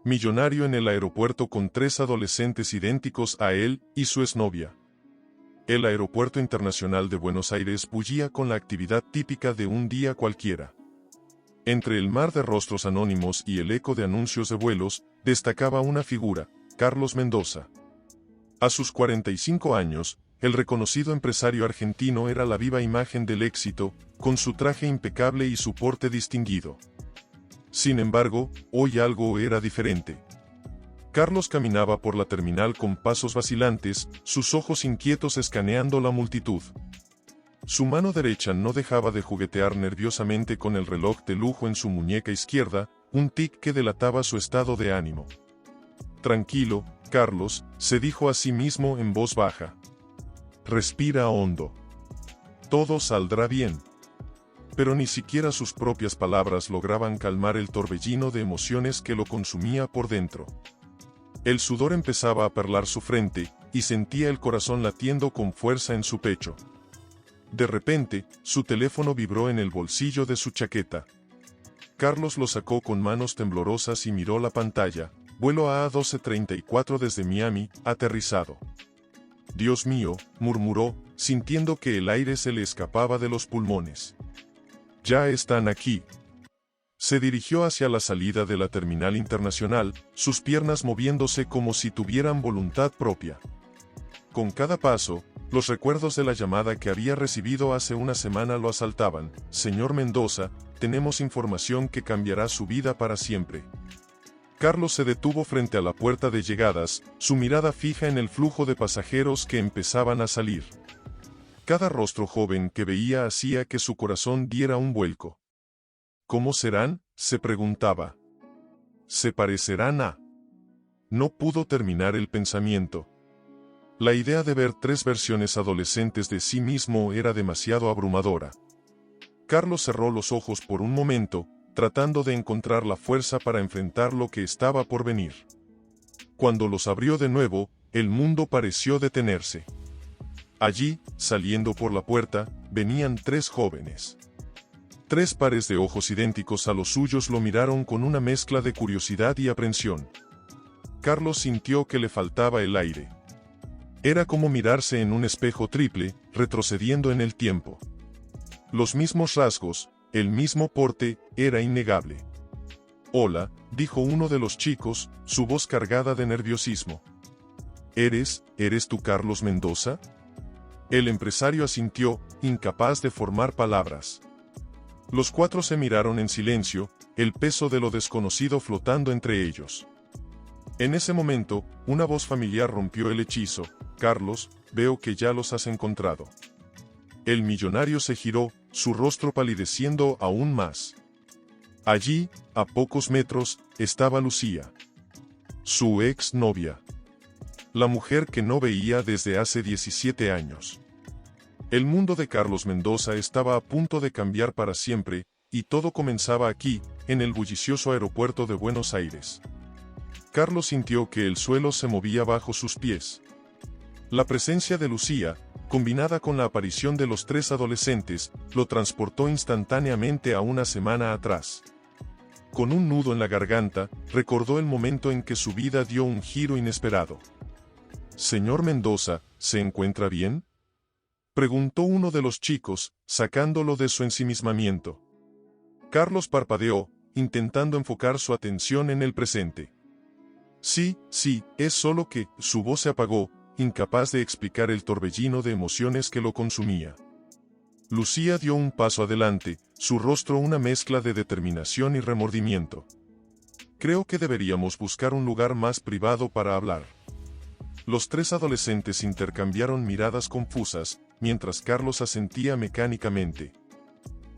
Millonario en el aeropuerto con 3 adolescentes idénticos a él y su exnovia. El Aeropuerto Internacional de Buenos Aires bullía con la actividad típica de un día cualquiera. Entre el mar de rostros anónimos y el eco de anuncios de vuelos, destacaba una figura, Carlos Mendoza. A sus 45 años, el reconocido empresario argentino era la viva imagen del éxito, con su traje impecable y su porte distinguido. Sin embargo, hoy algo era diferente. Carlos caminaba por la terminal con pasos vacilantes, sus ojos inquietos escaneando la multitud. Su mano derecha no dejaba de juguetear nerviosamente con el reloj de lujo en su muñeca izquierda, un tic que delataba su estado de ánimo. Tranquilo, Carlos, se dijo a sí mismo en voz baja. Respira hondo. Todo saldrá bien. Pero ni siquiera sus propias palabras lograban calmar el torbellino de emociones que lo consumía por dentro. El sudor empezaba a perlar su frente, y sentía el corazón latiendo con fuerza en su pecho. De repente, su teléfono vibró en el bolsillo de su chaqueta. Carlos lo sacó con manos temblorosas y miró la pantalla. Vuelo AA-1234 desde Miami, aterrizado. Dios mío, murmuró, sintiendo que el aire se le escapaba de los pulmones. Ya están aquí. Se dirigió hacia la salida de la terminal internacional, sus piernas moviéndose como si tuvieran voluntad propia. Con cada paso, los recuerdos de la llamada que había recibido hace una semana lo asaltaban. Señor Mendoza, tenemos información que cambiará su vida para siempre. Carlos se detuvo frente a la puerta de llegadas, su mirada fija en el flujo de pasajeros que empezaban a salir. Cada rostro joven que veía hacía que su corazón diera un vuelco. ¿Cómo serán?, se preguntaba. ¿Se parecerán a? No pudo terminar el pensamiento. La idea de ver 3 versiones adolescentes de sí mismo era demasiado abrumadora. Carlos cerró los ojos por un momento, tratando de encontrar la fuerza para enfrentar lo que estaba por venir. Cuando los abrió de nuevo, el mundo pareció detenerse. Allí, saliendo por la puerta, venían 3 jóvenes. 3 pares de ojos idénticos a los suyos lo miraron con una mezcla de curiosidad y aprensión. Carlos sintió que le faltaba el aire. Era como mirarse en un espejo triple, retrocediendo en el tiempo. Los mismos rasgos, el mismo porte, era innegable. Hola, dijo uno de los chicos, su voz cargada de nerviosismo. ¿Eres tú Carlos Mendoza? El empresario asintió, incapaz de formar palabras. Los 4 se miraron en silencio, el peso de lo desconocido flotando entre ellos. En ese momento, una voz familiar rompió el hechizo. Carlos, veo que ya los has encontrado. El millonario se giró, su rostro palideciendo aún más. Allí, a pocos metros, estaba Lucía. Su ex novia. La mujer que no veía desde hace 17 años. El mundo de Carlos Mendoza estaba a punto de cambiar para siempre, y todo comenzaba aquí, en el bullicioso aeropuerto de Buenos Aires. Carlos sintió que el suelo se movía bajo sus pies. La presencia de Lucía, combinada con la aparición de los 3 adolescentes, lo transportó instantáneamente a una semana atrás. Con un nudo en la garganta, recordó el momento en que su vida dio un giro inesperado. «Señor Mendoza, ¿se encuentra bien?», preguntó uno de los chicos, sacándolo de su ensimismamiento. Carlos parpadeó, intentando enfocar su atención en el presente. Sí, es solo que, su voz se apagó, incapaz de explicar el torbellino de emociones que lo consumía. Lucía dio un paso adelante, su rostro una mezcla de determinación y remordimiento. Creo que deberíamos buscar un lugar más privado para hablar. Los 3 adolescentes intercambiaron miradas confusas, mientras Carlos asentía mecánicamente.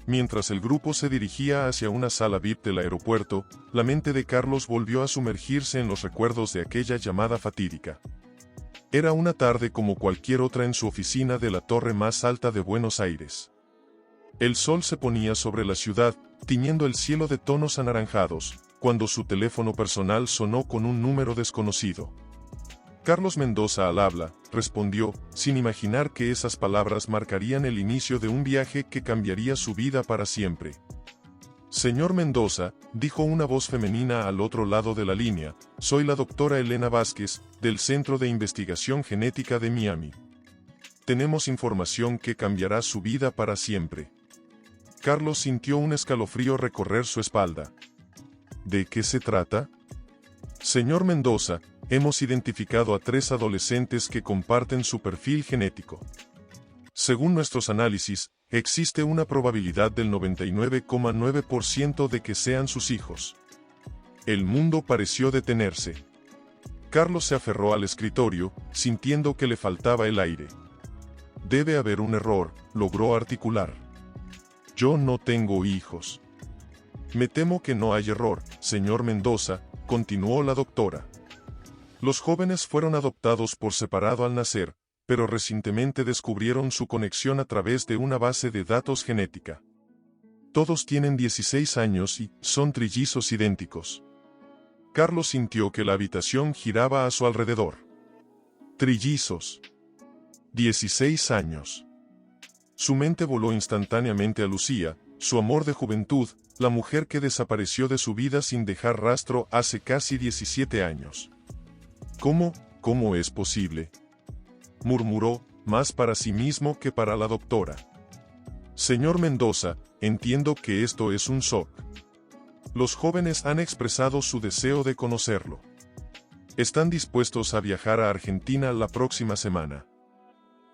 Mientras el grupo se dirigía hacia una sala VIP del aeropuerto, la mente de Carlos volvió a sumergirse en los recuerdos de aquella llamada fatídica. Era una tarde como cualquier otra en su oficina de la torre más alta de Buenos Aires. El sol se ponía sobre la ciudad, tiñendo el cielo de tonos anaranjados, cuando su teléfono personal sonó con un número desconocido. Carlos Mendoza al habla, respondió, sin imaginar que esas palabras marcarían el inicio de un viaje que cambiaría su vida para siempre. Señor Mendoza, dijo una voz femenina al otro lado de la línea, soy la doctora Elena Vázquez, del Centro de Investigación Genética de Miami. Tenemos información que cambiará su vida para siempre. Carlos sintió un escalofrío recorrer su espalda. ¿De qué se trata? Señor Mendoza, hemos identificado a 3 adolescentes que comparten su perfil genético. Según nuestros análisis, existe una probabilidad del 99,9% de que sean sus hijos. El mundo pareció detenerse. Carlos se aferró al escritorio, sintiendo que le faltaba el aire. Debe haber un error, logró articular. Yo no tengo hijos. Me temo que no hay error, señor Mendoza, continuó la doctora. Los jóvenes fueron adoptados por separado al nacer, pero recientemente descubrieron su conexión a través de una base de datos genética. Todos tienen 16 años y son trillizos idénticos. Carlos sintió que la habitación giraba a su alrededor. Trillizos. 16 años. Su mente voló instantáneamente a Lucía, su amor de juventud, la mujer que desapareció de su vida sin dejar rastro hace casi 17 años. ¿Cómo es posible?, murmuró, más para sí mismo que para la doctora. Señor Mendoza, entiendo que esto es un shock. Los jóvenes han expresado su deseo de conocerlo. Están dispuestos a viajar a Argentina la próxima semana.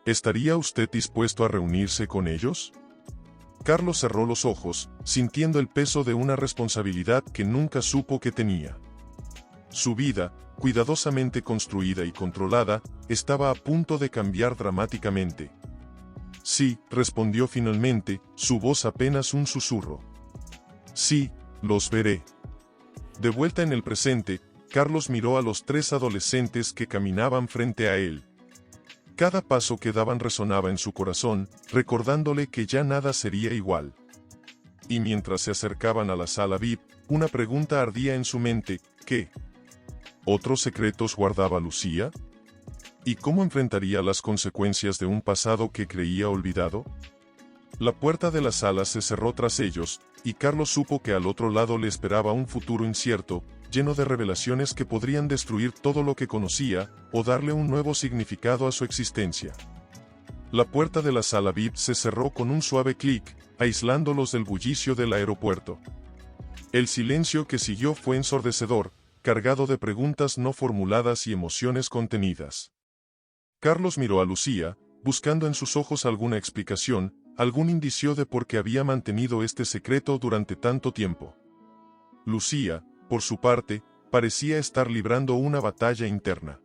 ¿Estaría usted dispuesto a reunirse con ellos? Carlos cerró los ojos, sintiendo el peso de una responsabilidad que nunca supo que tenía. Su vida, cuidadosamente construida y controlada, estaba a punto de cambiar dramáticamente. Sí, respondió finalmente, su voz apenas un susurro. Sí, los veré. De vuelta en el presente, Carlos miró a los 3 adolescentes que caminaban frente a él. Cada paso que daban resonaba en su corazón, recordándole que ya nada sería igual. Y mientras se acercaban a la sala VIP, una pregunta ardía en su mente, ¿qué otros secretos guardaba Lucía? ¿Y cómo enfrentaría las consecuencias de un pasado que creía olvidado? La puerta de la sala se cerró tras ellos, y Carlos supo que al otro lado le esperaba un futuro incierto, lleno de revelaciones que podrían destruir todo lo que conocía, o darle un nuevo significado a su existencia. La puerta de la sala VIP se cerró con un suave clic, aislándolos del bullicio del aeropuerto. El silencio que siguió fue ensordecedor, cargado de preguntas no formuladas y emociones contenidas. Carlos miró a Lucía, buscando en sus ojos alguna explicación, algún indicio de por qué había mantenido este secreto durante tanto tiempo. Lucía, por su parte, parecía estar librando una batalla interna.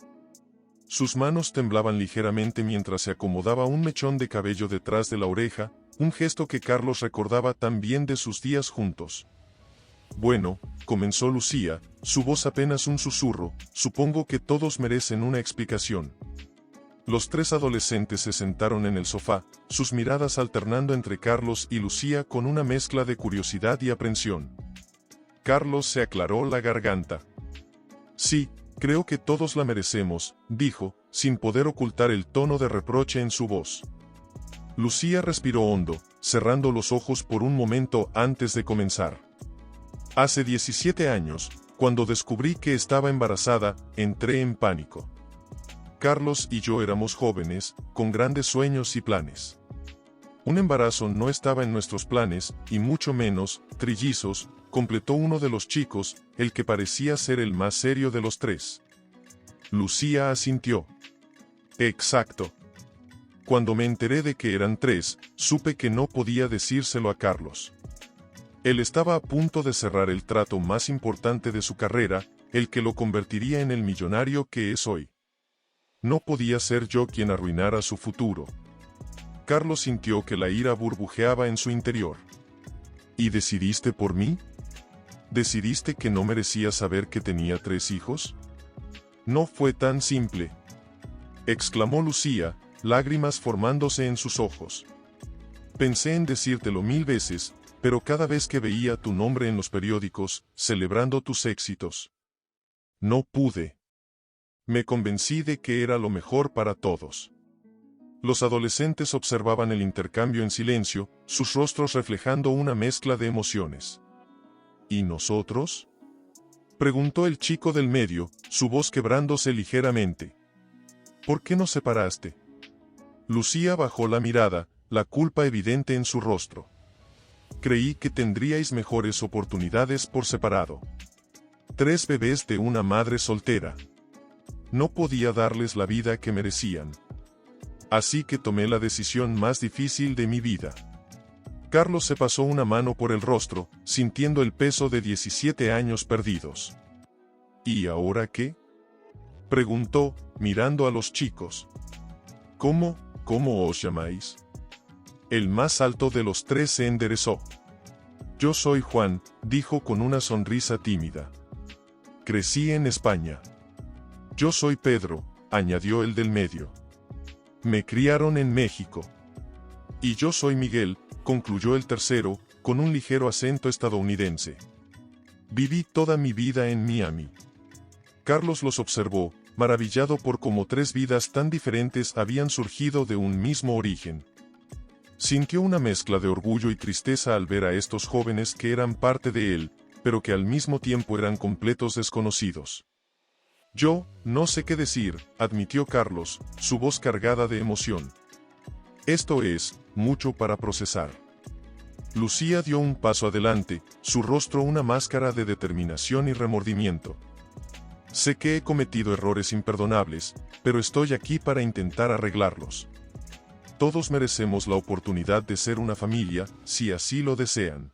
Sus manos temblaban ligeramente mientras se acomodaba un mechón de cabello detrás de la oreja, un gesto que Carlos recordaba tan bien de sus días juntos. Bueno, comenzó Lucía, su voz apenas un susurro, supongo que todos merecen una explicación. Los 3 adolescentes se sentaron en el sofá, sus miradas alternando entre Carlos y Lucía con una mezcla de curiosidad y aprensión. Carlos se aclaró la garganta. Sí, creo que todos la merecemos, dijo, sin poder ocultar el tono de reproche en su voz. Lucía respiró hondo, cerrando los ojos por un momento antes de comenzar. Hace 17 años, cuando descubrí que estaba embarazada, entré en pánico. Carlos y yo éramos jóvenes, con grandes sueños y planes. Un embarazo no estaba en nuestros planes, y mucho menos, trillizos, completó uno de los chicos, el que parecía ser el más serio de los 3. Lucía asintió. Exacto. Cuando me enteré de que eran 3, supe que no podía decírselo a Carlos. Él estaba a punto de cerrar el trato más importante de su carrera, el que lo convertiría en el millonario que es hoy. No podía ser yo quien arruinara su futuro. Carlos sintió que la ira burbujeaba en su interior. ¿Y decidiste por mí? ¿Decidiste que no merecía saber que tenía 3 hijos? No fue tan simple, exclamó Lucía, lágrimas formándose en sus ojos. Pensé en decírtelo 1000 veces, pero cada vez que veía tu nombre en los periódicos, celebrando tus éxitos, no pude. Me convencí de que era lo mejor para todos. Los adolescentes observaban el intercambio en silencio, sus rostros reflejando una mezcla de emociones. ¿Y nosotros?, preguntó el chico del medio, su voz quebrándose ligeramente. ¿Por qué nos separaste? Lucía bajó la mirada, la culpa evidente en su rostro. Creí que tendríais mejores oportunidades por separado. 3 bebés de una madre soltera. No podía darles la vida que merecían. Así que tomé la decisión más difícil de mi vida. Carlos se pasó una mano por el rostro, sintiendo el peso de 17 años perdidos. ¿Y ahora qué?, preguntó, mirando a los chicos. ¿Cómo os llamáis? El más alto de los 3 se enderezó. Yo soy Juan, dijo con una sonrisa tímida. Crecí en España. Yo soy Pedro, añadió el del medio. Me criaron en México. Y yo soy Miguel, concluyó el tercero, con un ligero acento estadounidense. Viví toda mi vida en Miami. Carlos los observó, maravillado por cómo 3 vidas tan diferentes habían surgido de un mismo origen. Sintió una mezcla de orgullo y tristeza al ver a estos jóvenes que eran parte de él, pero que al mismo tiempo eran completos desconocidos. Yo, no sé qué decir, admitió Carlos, su voz cargada de emoción. Esto es mucho para procesar. Lucía dio un paso adelante, su rostro una máscara de determinación y remordimiento. Sé que he cometido errores imperdonables, pero estoy aquí para intentar arreglarlos. Todos merecemos la oportunidad de ser una familia, si así lo desean.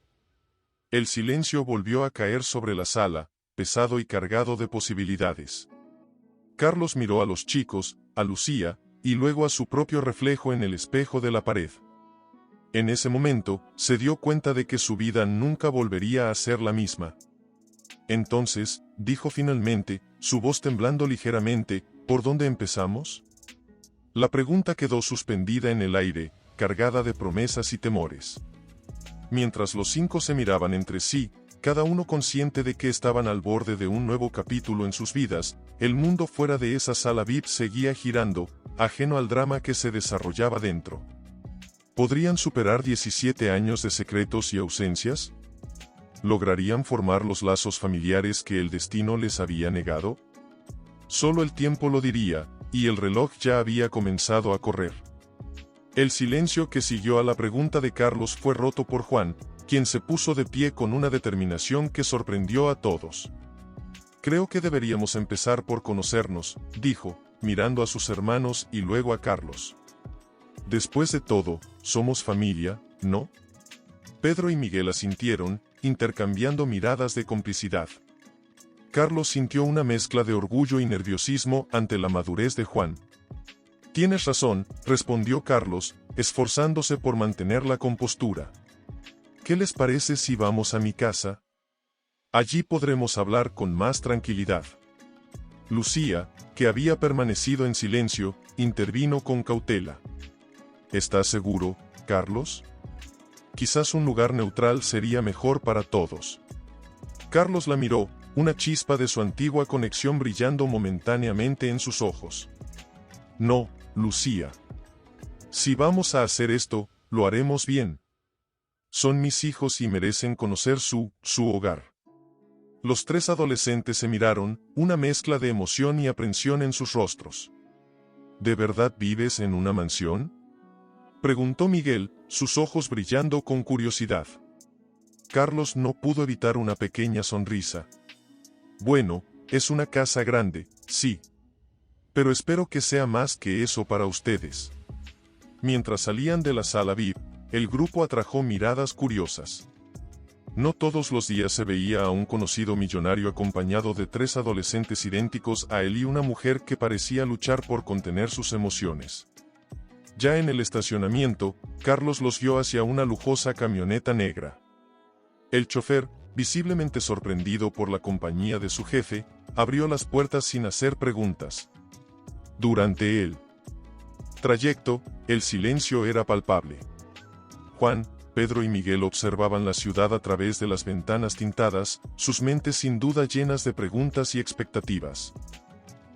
El silencio volvió a caer sobre la sala, pesado y cargado de posibilidades. Carlos miró a los chicos, a Lucía, y luego a su propio reflejo en el espejo de la pared. En ese momento, se dio cuenta de que su vida nunca volvería a ser la misma. Entonces, dijo finalmente, su voz temblando ligeramente, ¿por dónde empezamos? La pregunta quedó suspendida en el aire, cargada de promesas y temores. Mientras los 5 se miraban entre sí, cada uno consciente de que estaban al borde de un nuevo capítulo en sus vidas, el mundo fuera de esa sala VIP seguía girando, ajeno al drama que se desarrollaba dentro. ¿Podrían superar 17 años de secretos y ausencias? ¿Lograrían formar los lazos familiares que el destino les había negado? Solo el tiempo lo diría, y el reloj ya había comenzado a correr. El silencio que siguió a la pregunta de Carlos fue roto por Juan, quien se puso de pie con una determinación que sorprendió a todos. Creo que deberíamos empezar por conocernos, dijo, mirando a sus hermanos y luego a Carlos. Después de todo, somos familia, ¿no? Pedro y Miguel asintieron, intercambiando miradas de complicidad. Carlos sintió una mezcla de orgullo y nerviosismo ante la madurez de Juan. Tienes razón, respondió Carlos, esforzándose por mantener la compostura. ¿Qué les parece si vamos a mi casa? Allí podremos hablar con más tranquilidad. Lucía, que había permanecido en silencio, intervino con cautela. ¿Estás seguro, Carlos? Quizás un lugar neutral sería mejor para todos. Carlos la miró, una chispa de su antigua conexión brillando momentáneamente en sus ojos. No, Lucía. Si vamos a hacer esto, lo haremos bien. Son mis hijos y merecen conocer su hogar. Los 3 adolescentes se miraron, una mezcla de emoción y aprensión en sus rostros. ¿De verdad vives en una mansión?, preguntó Miguel, sus ojos brillando con curiosidad. Carlos no pudo evitar una pequeña sonrisa. Bueno, es una casa grande, sí. Pero espero que sea más que eso para ustedes. Mientras salían de la sala VIP, el grupo atrajo miradas curiosas. No todos los días se veía a un conocido millonario acompañado de 3 adolescentes idénticos a él y una mujer que parecía luchar por contener sus emociones. Ya en el estacionamiento, Carlos los guió hacia una lujosa camioneta negra. El chofer, visiblemente sorprendido por la compañía de su jefe, abrió las puertas sin hacer preguntas. Durante el trayecto, el silencio era palpable. Juan, Pedro y Miguel observaban la ciudad a través de las ventanas tintadas, sus mentes sin duda llenas de preguntas y expectativas.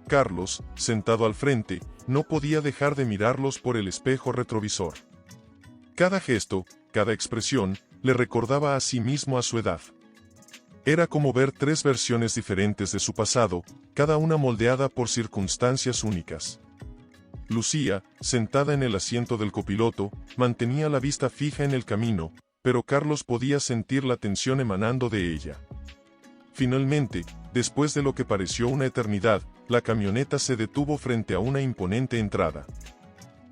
Carlos, sentado al frente, no podía dejar de mirarlos por el espejo retrovisor. Cada gesto, cada expresión, le recordaba a sí mismo a su edad. Era como ver tres versiones diferentes de su pasado, cada una moldeada por circunstancias únicas. Lucía, sentada en el asiento del copiloto, mantenía la vista fija en el camino, pero Carlos podía sentir la tensión emanando de ella. Finalmente, después de lo que pareció una eternidad, la camioneta se detuvo frente a una imponente entrada.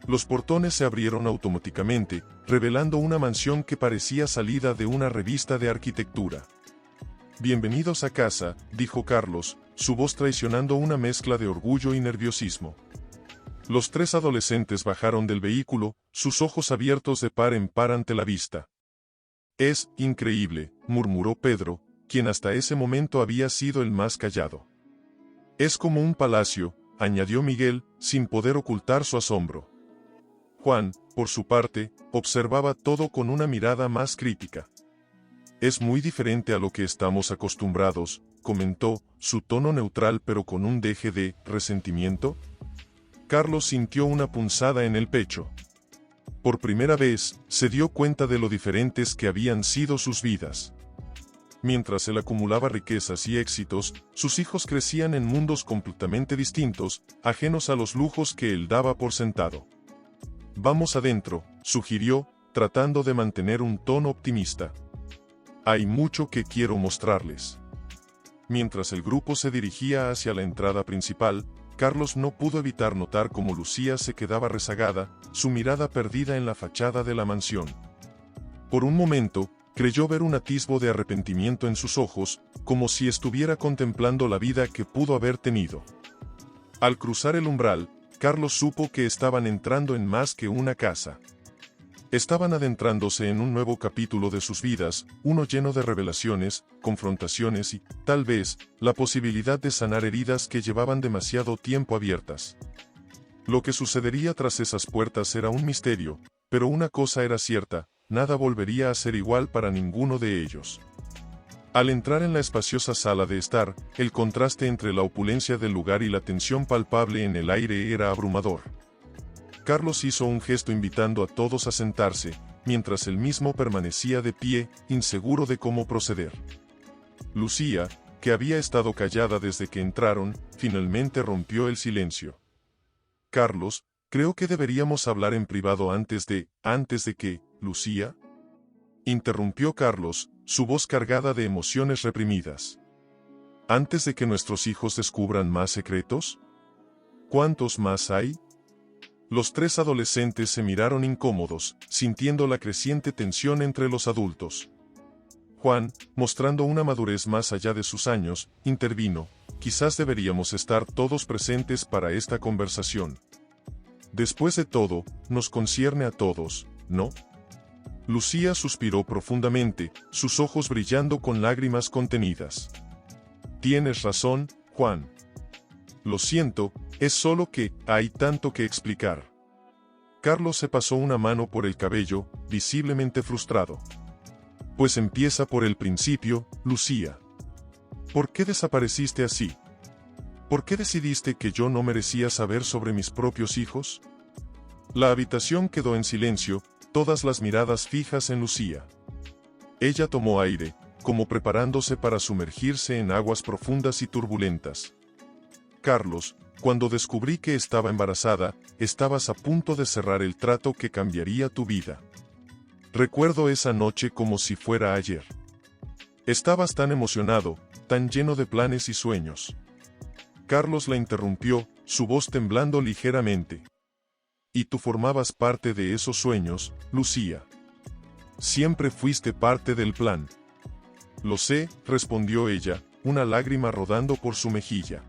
Los portones se abrieron automáticamente, revelando una mansión que parecía salida de una revista de arquitectura. «Bienvenidos a casa», dijo Carlos, su voz traicionando una mezcla de orgullo y nerviosismo. Los tres adolescentes bajaron del vehículo, sus ojos abiertos de par en par ante la vista. «Es increíble», murmuró Pedro, quien hasta ese momento había sido el más callado. «Es como un palacio», añadió Miguel, sin poder ocultar su asombro. Juan, por su parte, observaba todo con una mirada más crítica. «Es muy diferente a lo que estamos acostumbrados», comentó, su tono neutral pero con un deje de resentimiento. Carlos sintió una punzada en el pecho. Por primera vez, se dio cuenta de lo diferentes que habían sido sus vidas. Mientras él acumulaba riquezas y éxitos, sus hijos crecían en mundos completamente distintos, ajenos a los lujos que él daba por sentado. «Vamos adentro», sugirió, tratando de mantener un tono optimista. «Hay mucho que quiero mostrarles». Mientras el grupo se dirigía hacia la entrada principal, Carlos no pudo evitar notar cómo Lucía se quedaba rezagada, su mirada perdida en la fachada de la mansión. Por un momento, creyó ver un atisbo de arrepentimiento en sus ojos, como si estuviera contemplando la vida que pudo haber tenido. Al cruzar el umbral, Carlos supo que estaban entrando en más que una casa. Estaban adentrándose en un nuevo capítulo de sus vidas, uno lleno de revelaciones, confrontaciones y, tal vez, la posibilidad de sanar heridas que llevaban demasiado tiempo abiertas. Lo que sucedería tras esas puertas era un misterio, pero una cosa era cierta, nada volvería a ser igual para ninguno de ellos. Al entrar en la espaciosa sala de estar, el contraste entre la opulencia del lugar y la tensión palpable en el aire era abrumador. Carlos hizo un gesto invitando a todos a sentarse, mientras él mismo permanecía de pie, inseguro de cómo proceder. Lucía, que había estado callada desde que entraron, finalmente rompió el silencio. «Carlos, creo que deberíamos hablar en privado antes de que, Lucía», interrumpió Carlos, su voz cargada de emociones reprimidas. «¿Antes de que nuestros hijos descubran más secretos? ¿Cuántos más hay?» Los tres adolescentes se miraron incómodos, sintiendo la creciente tensión entre los adultos. Juan, mostrando una madurez más allá de sus años, intervino: «Quizás deberíamos estar todos presentes para esta conversación. Después de todo, nos concierne a todos, ¿no?» Lucía suspiró profundamente, sus ojos brillando con lágrimas contenidas. «Tienes razón, Juan. Lo siento, es solo que hay tanto que explicar». Carlos se pasó una mano por el cabello, visiblemente frustrado. «Pues empieza por el principio, Lucía. ¿Por qué desapareciste así? ¿Por qué decidiste que yo no merecía saber sobre mis propios hijos?» La habitación quedó en silencio, todas las miradas fijas en Lucía. Ella tomó aire, como preparándose para sumergirse en aguas profundas y turbulentas. «Carlos, cuando descubrí que estaba embarazada, estabas a punto de cerrar el trato que cambiaría tu vida. Recuerdo esa noche como si fuera ayer. Estabas tan emocionado, tan lleno de planes y sueños». Carlos la interrumpió, su voz temblando ligeramente. «Y tú formabas parte de esos sueños, Lucía. Siempre fuiste parte del plan». «Lo sé», respondió ella, una lágrima rodando por su mejilla.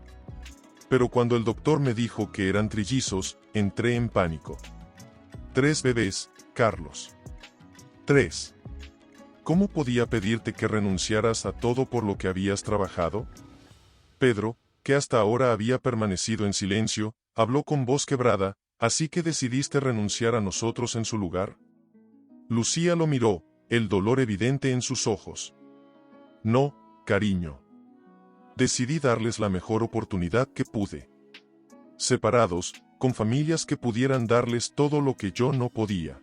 «Pero cuando el doctor me dijo que eran trillizos, entré en pánico. 3 bebés, Carlos. 3. ¿Cómo podía pedirte que renunciaras a todo por lo que habías trabajado?» Pedro, que hasta ahora había permanecido en silencio, habló con voz quebrada: «¿Así que decidiste renunciar a nosotros en su lugar?» Lucía lo miró, el dolor evidente en sus ojos. «No, cariño. Decidí darles la mejor oportunidad que pude. Separados, con familias que pudieran darles todo lo que yo no podía».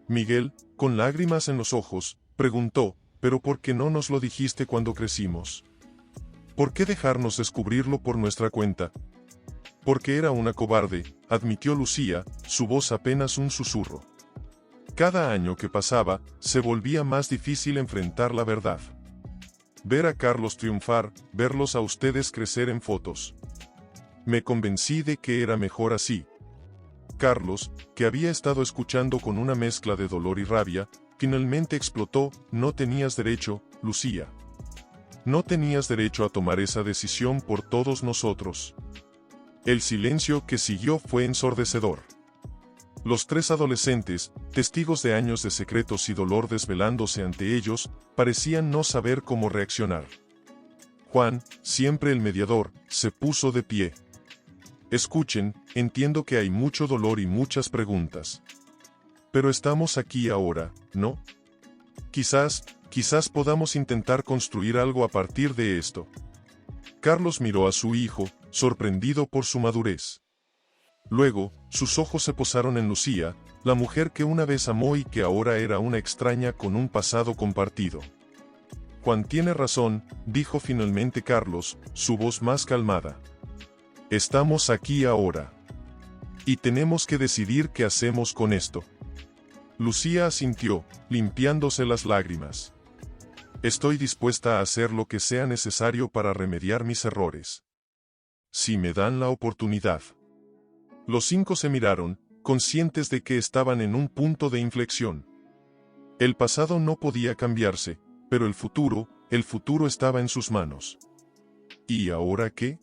Miguel, con lágrimas en los ojos, preguntó: pero ¿por qué no nos lo dijiste cuando crecimos? ¿Por qué dejarnos descubrirlo por nuestra cuenta? Porque era una cobarde, admitió Lucía, su voz apenas un susurro. Cada año que pasaba, se volvía más difícil enfrentar la verdad. Ver a Carlos triunfar, verlos a ustedes crecer en fotos. Me convencí de que era mejor así. Carlos, que había estado escuchando con una mezcla de dolor y rabia, finalmente explotó: no tenías derecho, Lucía. No tenías derecho a tomar esa decisión por todos nosotros. El silencio que siguió fue ensordecedor. Los tres adolescentes, testigos de años de secretos y dolor desvelándose ante ellos, parecían no saber cómo reaccionar. Juan, siempre el mediador, se puso de pie. Escuchen, entiendo que hay mucho dolor y muchas preguntas. Pero estamos aquí ahora, ¿no? Quizás podamos intentar construir algo a partir de esto. Carlos miró a su hijo, sorprendido por su madurez. Luego, sus ojos se posaron en Lucía, la mujer que una vez amó y que ahora era una extraña con un pasado compartido. Juan tiene razón, dijo finalmente Carlos, su voz más calmada. Estamos aquí ahora. Y tenemos que decidir qué hacemos con esto. Lucía asintió, limpiándose las lágrimas. Estoy dispuesta a hacer lo que sea necesario para remediar mis errores. Si me dan la oportunidad. Los cinco se miraron, conscientes de que estaban en un punto de inflexión. El pasado no podía cambiarse, pero el futuro estaba en sus manos. ¿Y ahora qué?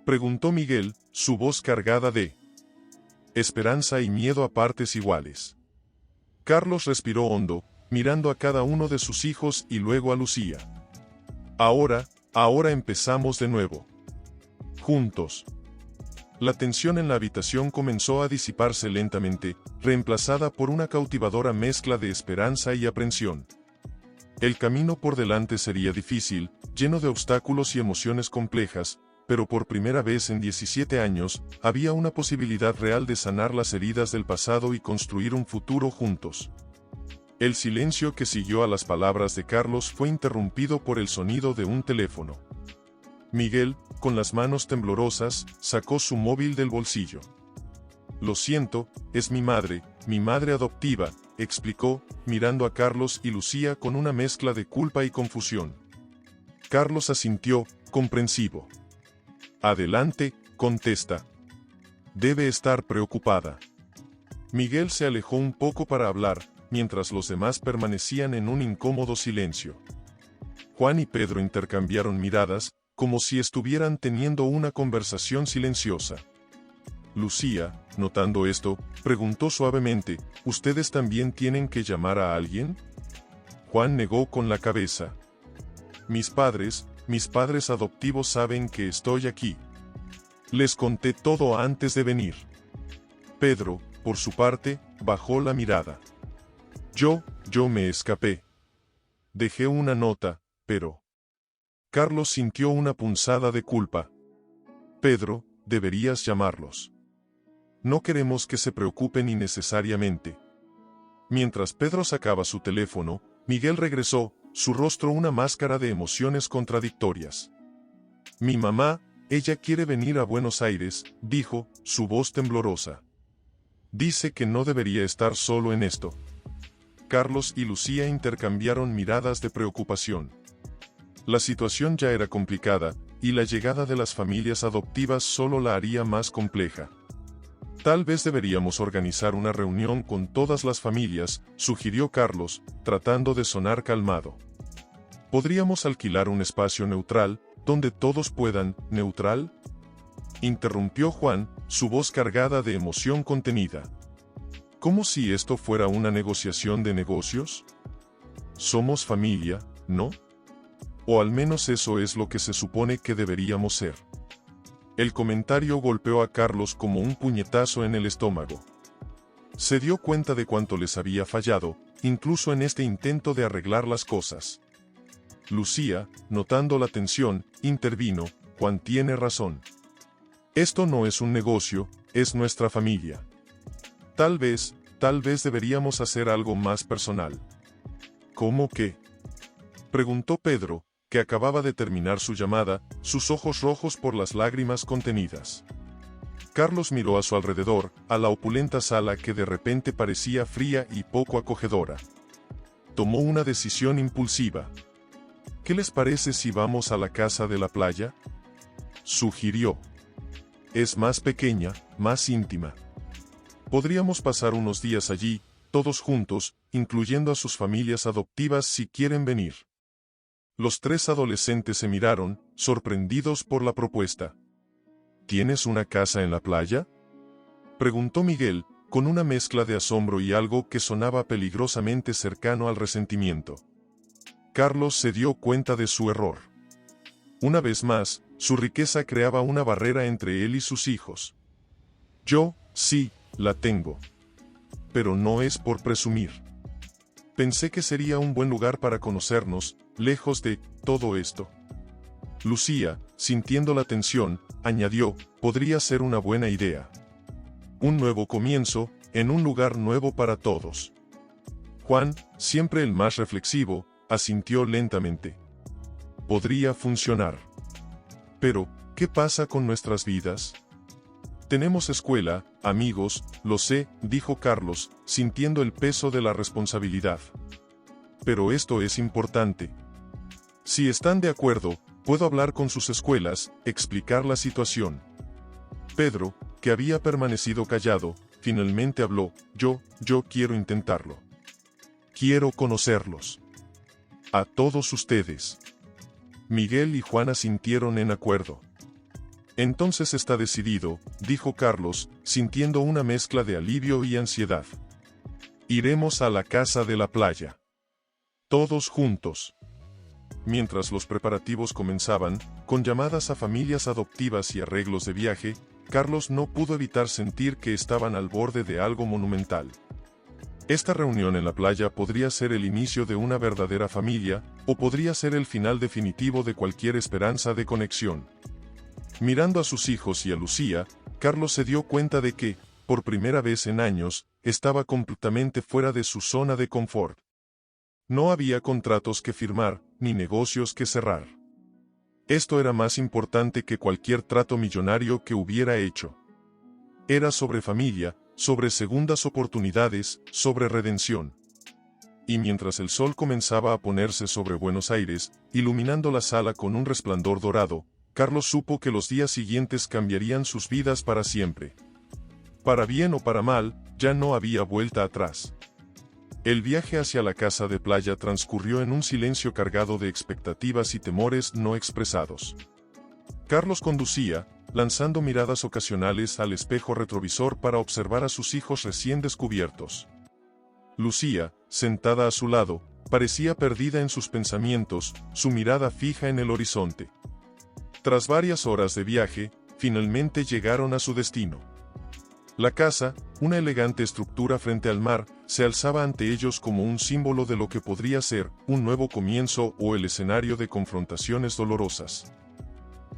Preguntó Miguel, su voz cargada de esperanza y miedo a partes iguales. Carlos respiró hondo, mirando a cada uno de sus hijos y luego a Lucía. Ahora empezamos de nuevo. Juntos. La tensión en la habitación comenzó a disiparse lentamente, reemplazada por una cautivadora mezcla de esperanza y aprensión. El camino por delante sería difícil, lleno de obstáculos y emociones complejas, pero por primera vez en 17 años, había una posibilidad real de sanar las heridas del pasado y construir un futuro juntos. El silencio que siguió a las palabras de Carlos fue interrumpido por el sonido de un teléfono. Miguel, con las manos temblorosas, sacó su móvil del bolsillo. Lo siento, es mi madre adoptiva, explicó, mirando a Carlos y Lucía con una mezcla de culpa y confusión. Carlos asintió, comprensivo. Adelante, contesta. Debe estar preocupada. Miguel se alejó un poco para hablar, mientras los demás permanecían en un incómodo silencio. Juan y Pedro intercambiaron miradas, como si estuvieran teniendo una conversación silenciosa. Lucía, notando esto, preguntó suavemente: ¿ustedes también tienen que llamar a alguien? Juan negó con la cabeza. Mis padres adoptivos saben que estoy aquí. Les conté todo antes de venir. Pedro, por su parte, bajó la mirada. Yo me escapé. Dejé una nota, pero... Carlos sintió una punzada de culpa. Pedro, deberías llamarlos. No queremos que se preocupen innecesariamente. Mientras Pedro sacaba su teléfono, Miguel regresó, su rostro una máscara de emociones contradictorias. Mi mamá, ella quiere venir a Buenos Aires, dijo, su voz temblorosa. Dice que no debería estar solo en esto. Carlos y Lucía intercambiaron miradas de preocupación. La situación ya era complicada, y la llegada de las familias adoptivas solo la haría más compleja. Tal vez deberíamos organizar una reunión con todas las familias, sugirió Carlos, tratando de sonar calmado. ¿Podríamos alquilar un espacio neutral, donde todos puedan, neutral? Interrumpió Juan, su voz cargada de emoción contenida. ¿Cómo si esto fuera una negociación de negocios? Somos familia, ¿no? O al menos eso es lo que se supone que deberíamos ser. El comentario golpeó a Carlos como un puñetazo en el estómago. Se dio cuenta de cuánto les había fallado, incluso en este intento de arreglar las cosas. Lucía, notando la tensión, intervino: Juan tiene razón. Esto no es un negocio, es nuestra familia. Tal vez deberíamos hacer algo más personal. ¿Cómo qué? Preguntó Pedro, que acababa de terminar su llamada, sus ojos rojos por las lágrimas contenidas. Carlos miró a su alrededor, a la opulenta sala que de repente parecía fría y poco acogedora. Tomó una decisión impulsiva. ¿Qué les parece si vamos a la casa de la playa?, sugirió. Es más pequeña, más íntima. Podríamos pasar unos días allí, todos juntos, incluyendo a sus familias adoptivas si quieren venir. Los tres adolescentes se miraron, sorprendidos por la propuesta. ¿Tienes una casa en la playa?, preguntó Miguel, con una mezcla de asombro y algo que sonaba peligrosamente cercano al resentimiento. Carlos se dio cuenta de su error. Una vez más, su riqueza creaba una barrera entre él y sus hijos. Yo, sí, la tengo. Pero no es por presumir. Pensé que sería un buen lugar para conocernos, lejos de todo esto. Lucía, sintiendo la tensión, añadió, podría ser una buena idea. Un nuevo comienzo, en un lugar nuevo para todos. Juan, siempre el más reflexivo, asintió lentamente. Podría funcionar. Pero, ¿qué pasa con nuestras vidas? Tenemos escuela, amigos, lo sé, dijo Carlos, sintiendo el peso de la responsabilidad. Pero esto es importante. Si están de acuerdo, puedo hablar con sus escuelas, explicar la situación. Pedro, que había permanecido callado, finalmente habló, yo quiero intentarlo. Quiero conocerlos. A todos ustedes. Miguel y Juan asintieron en acuerdo. Entonces está decidido, dijo Carlos, sintiendo una mezcla de alivio y ansiedad. Iremos a la casa de la playa. Todos juntos. Mientras los preparativos comenzaban, con llamadas a familias adoptivas y arreglos de viaje, Carlos no pudo evitar sentir que estaban al borde de algo monumental. Esta reunión en la playa podría ser el inicio de una verdadera familia, o podría ser el final definitivo de cualquier esperanza de conexión. Mirando a sus hijos y a Lucía, Carlos se dio cuenta de que, por primera vez en años, estaba completamente fuera de su zona de confort. No había contratos que firmar, ni negocios que cerrar. Esto era más importante que cualquier trato millonario que hubiera hecho. Era sobre familia, sobre segundas oportunidades, sobre redención. Y mientras el sol comenzaba a ponerse sobre Buenos Aires, iluminando la sala con un resplandor dorado, Carlos supo que los días siguientes cambiarían sus vidas para siempre. Para bien o para mal, ya no había vuelta atrás. El viaje hacia la casa de playa transcurrió en un silencio cargado de expectativas y temores no expresados. Carlos conducía, lanzando miradas ocasionales al espejo retrovisor para observar a sus hijos recién descubiertos. Lucía, sentada a su lado, parecía perdida en sus pensamientos, su mirada fija en el horizonte. Tras varias horas de viaje, finalmente llegaron a su destino. La casa, una elegante estructura frente al mar, se alzaba ante ellos como un símbolo de lo que podría ser un nuevo comienzo o el escenario de confrontaciones dolorosas.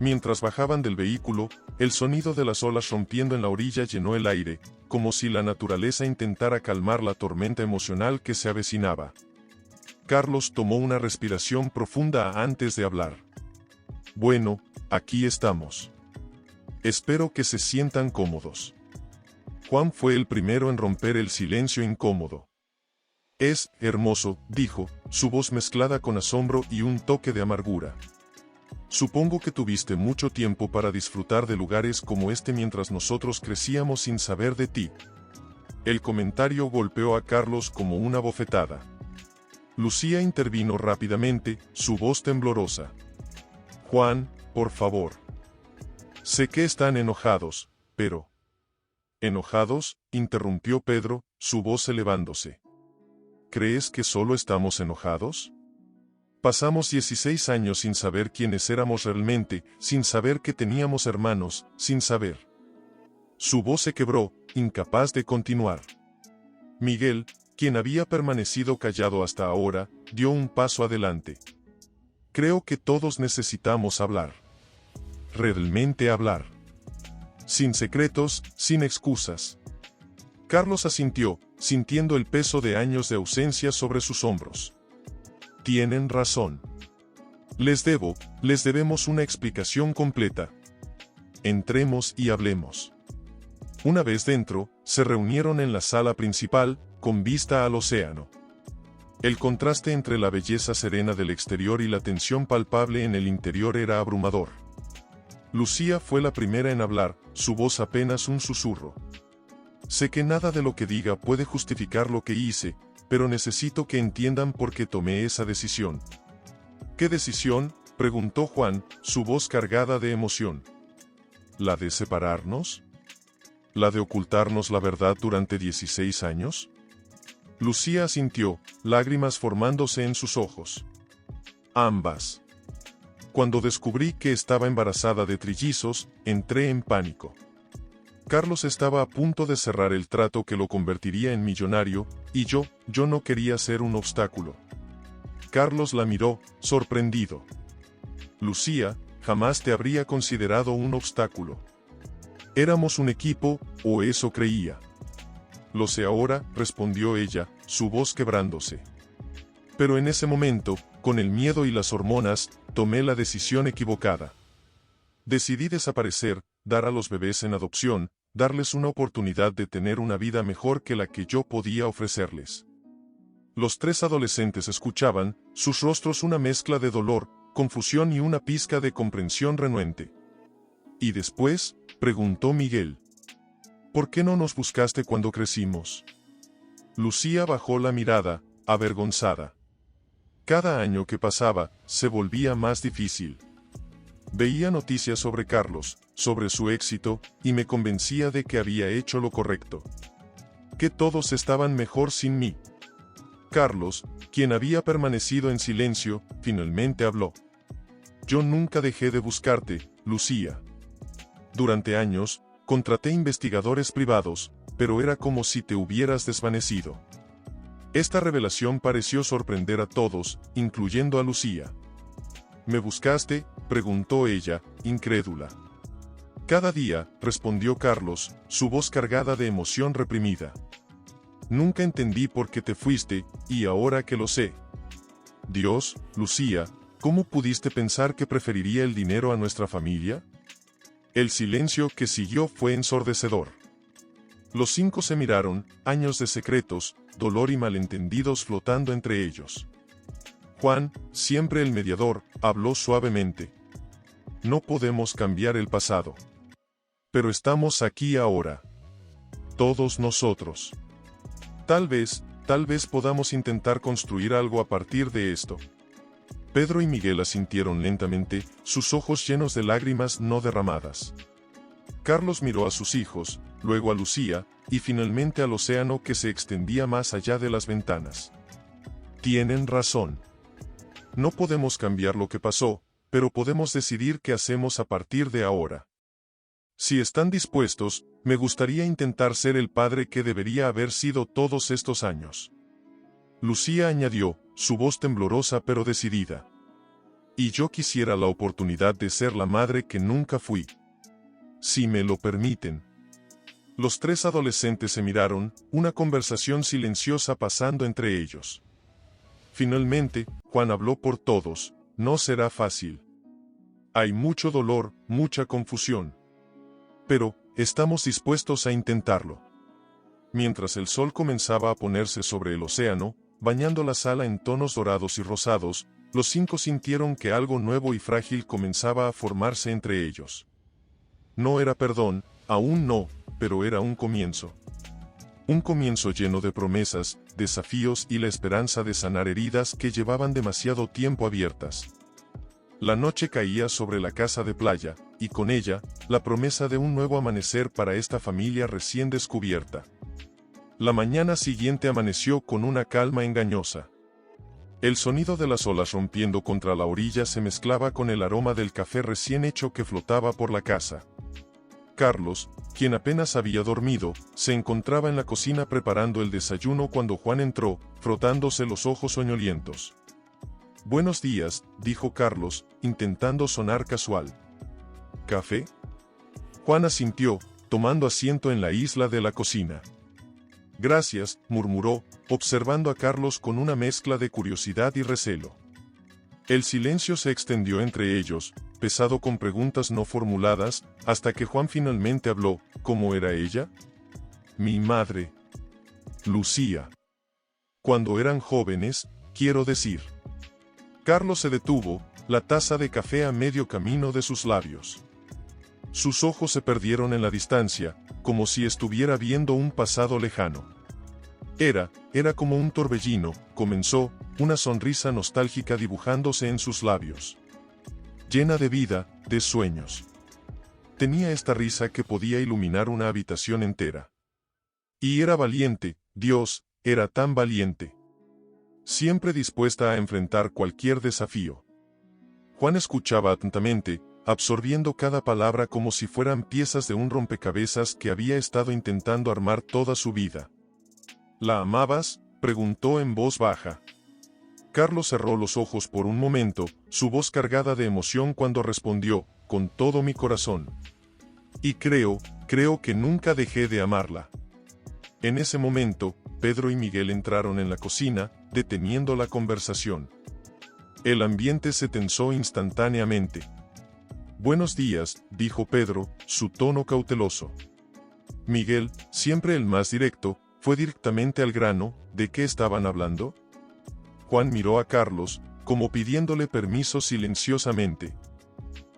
Mientras bajaban del vehículo, el sonido de las olas rompiendo en la orilla llenó el aire, como si la naturaleza intentara calmar la tormenta emocional que se avecinaba. Carlos tomó una respiración profunda antes de hablar. Bueno, aquí estamos. Espero que se sientan cómodos. Juan fue el primero en romper el silencio incómodo. Es hermoso, dijo, su voz mezclada con asombro y un toque de amargura. Supongo que tuviste mucho tiempo para disfrutar de lugares como este mientras nosotros crecíamos sin saber de ti. El comentario golpeó a Carlos como una bofetada. Lucía intervino rápidamente, su voz temblorosa. Juan, por favor. Sé que están enojados, pero... ¿Enojados?, interrumpió Pedro, su voz elevándose. ¿Crees que solo estamos enojados? Pasamos 16 años sin saber quiénes éramos realmente, sin saber que teníamos hermanos, sin saber. Su voz se quebró, incapaz de continuar. Miguel, quien había permanecido callado hasta ahora, dio un paso adelante. Creo que todos necesitamos hablar. Realmente hablar. Sin secretos, sin excusas. Carlos asintió, sintiendo el peso de años de ausencia sobre sus hombros. Tienen razón. Les debemos una explicación completa. Entremos y hablemos. Una vez dentro, se reunieron en la sala principal, con vista al océano. El contraste entre la belleza serena del exterior y la tensión palpable en el interior era abrumador. Lucía fue la primera en hablar, su voz apenas un susurro. Sé que nada de lo que diga puede justificar lo que hice, pero necesito que entiendan por qué tomé esa decisión. ¿Qué decisión?, preguntó Juan, su voz cargada de emoción. ¿La de separarnos? ¿La de ocultarnos la verdad durante 16 años? Lucía asintió, lágrimas formándose en sus ojos. Ambas. Cuando descubrí que estaba embarazada de trillizos, entré en pánico. Carlos estaba a punto de cerrar el trato que lo convertiría en millonario, y yo no quería ser un obstáculo. Carlos la miró, sorprendido. Lucía, jamás te habría considerado un obstáculo. Éramos un equipo, o eso creía. Lo sé ahora, respondió ella, su voz quebrándose. Pero en ese momento, con el miedo y las hormonas, tomé la decisión equivocada. Decidí desaparecer, dar a los bebés en adopción, darles una oportunidad de tener una vida mejor que la que yo podía ofrecerles. Los 3 adolescentes escuchaban, sus rostros una mezcla de dolor, confusión y una pizca de comprensión renuente. ¿Y después?, preguntó Miguel. ¿Por qué no nos buscaste cuando crecimos? Lucía bajó la mirada, avergonzada. Cada año que pasaba, se volvía más difícil. Veía noticias sobre Carlos, sobre su éxito, y me convencía de que había hecho lo correcto. Que todos estaban mejor sin mí. Carlos, quien había permanecido en silencio, finalmente habló. Yo nunca dejé de buscarte, Lucía. Durante años, contraté investigadores privados, pero era como si te hubieras desvanecido. Esta revelación pareció sorprender a todos, incluyendo a Lucía. ¿Me buscaste?, preguntó ella, incrédula. Cada día, respondió Carlos, su voz cargada de emoción reprimida. Nunca entendí por qué te fuiste, y ahora que lo sé. Dios, Lucía, ¿cómo pudiste pensar que preferiría el dinero a nuestra familia? El silencio que siguió fue ensordecedor. Los 5 se miraron, años de secretos, dolor y malentendidos flotando entre ellos. Juan, siempre el mediador, habló suavemente. No podemos cambiar el pasado. Pero estamos aquí ahora. Todos nosotros. Tal vez podamos intentar construir algo a partir de esto. Pedro y Miguel asintieron lentamente, sus ojos llenos de lágrimas no derramadas. Carlos miró a sus hijos, luego a Lucía, y finalmente al océano que se extendía más allá de las ventanas. Tienen razón. No podemos cambiar lo que pasó, pero podemos decidir qué hacemos a partir de ahora. Si están dispuestos, me gustaría intentar ser el padre que debería haber sido todos estos años. Lucía añadió, su voz temblorosa pero decidida. Y yo quisiera la oportunidad de ser la madre que nunca fui. Si me lo permiten. Los 3 adolescentes se miraron, una conversación silenciosa pasando entre ellos. Finalmente, Juan habló por todos, no será fácil. Hay mucho dolor, mucha confusión. Pero, estamos dispuestos a intentarlo. Mientras el sol comenzaba a ponerse sobre el océano, bañando la sala en tonos dorados y rosados, los 5 sintieron que algo nuevo y frágil comenzaba a formarse entre ellos. No era perdón, aún no, pero era un comienzo. Un comienzo lleno de promesas, desafíos y la esperanza de sanar heridas que llevaban demasiado tiempo abiertas. La noche caía sobre la casa de playa, y con ella, la promesa de un nuevo amanecer para esta familia recién descubierta. La mañana siguiente amaneció con una calma engañosa. El sonido de las olas rompiendo contra la orilla se mezclaba con el aroma del café recién hecho que flotaba por la casa. Carlos, quien apenas había dormido, se encontraba en la cocina preparando el desayuno cuando Juan entró, frotándose los ojos soñolientos. «Buenos días», dijo Carlos, intentando sonar casual. «¿Café?». Juan asintió, tomando asiento en la isla de la cocina. Gracias, murmuró, observando a Carlos con una mezcla de curiosidad y recelo. El silencio se extendió entre ellos, pesado con preguntas no formuladas, hasta que Juan finalmente habló. ¿Cómo era ella? Mi madre. Lucía. Cuando eran jóvenes, quiero decir. Carlos se detuvo, la taza de café a medio camino de sus labios. Sus ojos se perdieron en la distancia, como si estuviera viendo un pasado lejano. Era como un torbellino, comenzó, una sonrisa nostálgica dibujándose en sus labios. Llena de vida, de sueños. Tenía esta risa que podía iluminar una habitación entera. Y era valiente, Dios, era tan valiente. Siempre dispuesta a enfrentar cualquier desafío. Juan escuchaba atentamente, absorbiendo cada palabra como si fueran piezas de un rompecabezas que había estado intentando armar toda su vida. ¿La amabas?, preguntó en voz baja. Carlos cerró los ojos por un momento, su voz cargada de emoción cuando respondió, con todo mi corazón. Y creo que nunca dejé de amarla. En ese momento, Pedro y Miguel entraron en la cocina, deteniendo la conversación. El ambiente se tensó instantáneamente. Buenos días, dijo Pedro, su tono cauteloso. Miguel, siempre el más directo, fue directamente al grano. ¿De qué estaban hablando? Juan miró a Carlos, como pidiéndole permiso silenciosamente.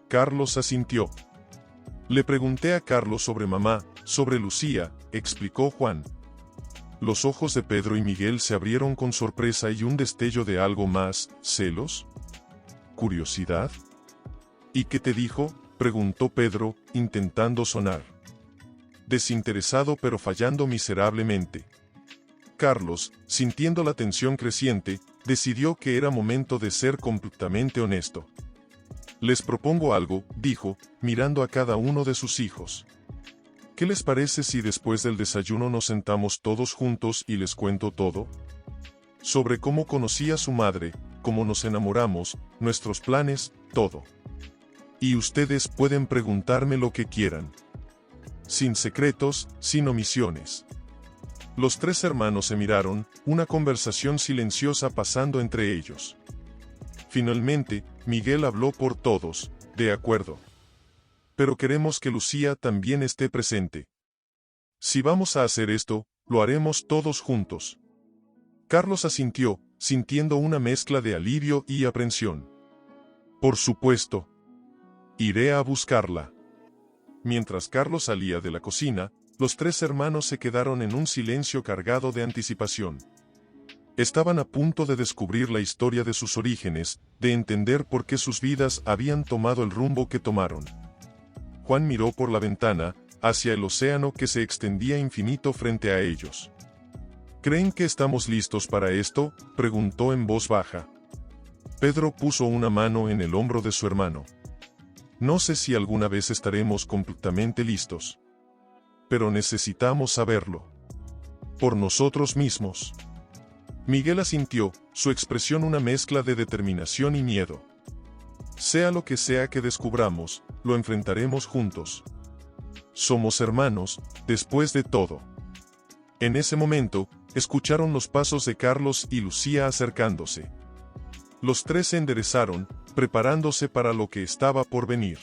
Carlos asintió. Le pregunté a Carlos sobre mamá, sobre Lucía, explicó Juan. Los ojos de Pedro y Miguel se abrieron con sorpresa y un destello de algo más. ¿Celos? ¿Curiosidad? ¿Y qué te dijo?, preguntó Pedro, intentando sonar desinteresado pero fallando miserablemente. Carlos, sintiendo la tensión creciente, decidió que era momento de ser completamente honesto. Les propongo algo, dijo, mirando a cada uno de sus hijos. ¿Qué les parece si después del desayuno nos sentamos todos juntos y les cuento todo? Sobre cómo conocí a su madre, cómo nos enamoramos, nuestros planes, todo. Y ustedes pueden preguntarme lo que quieran. Sin secretos, sin omisiones. Los tres hermanos se miraron, una conversación silenciosa pasando entre ellos. Finalmente, Miguel habló por todos. De acuerdo. Pero queremos que Lucía también esté presente. Si vamos a hacer esto, lo haremos todos juntos. Carlos asintió, sintiendo una mezcla de alivio y aprensión. Por supuesto. Iré a buscarla. Mientras Carlos salía de la cocina, los tres hermanos se quedaron en un silencio cargado de anticipación. Estaban a punto de descubrir la historia de sus orígenes, de entender por qué sus vidas habían tomado el rumbo que tomaron. Juan miró por la ventana, hacia el océano que se extendía infinito frente a ellos. ¿Creen que estamos listos para esto?, preguntó en voz baja. Pedro puso una mano en el hombro de su hermano. No sé si alguna vez estaremos completamente listos. Pero necesitamos saberlo. Por nosotros mismos. Miguel asintió, su expresión una mezcla de determinación y miedo. Sea lo que sea que descubramos, lo enfrentaremos juntos. Somos hermanos, después de todo. En ese momento, escucharon los pasos de Carlos y Lucía acercándose. Los tres se enderezaron, preparándose para lo que estaba por venir.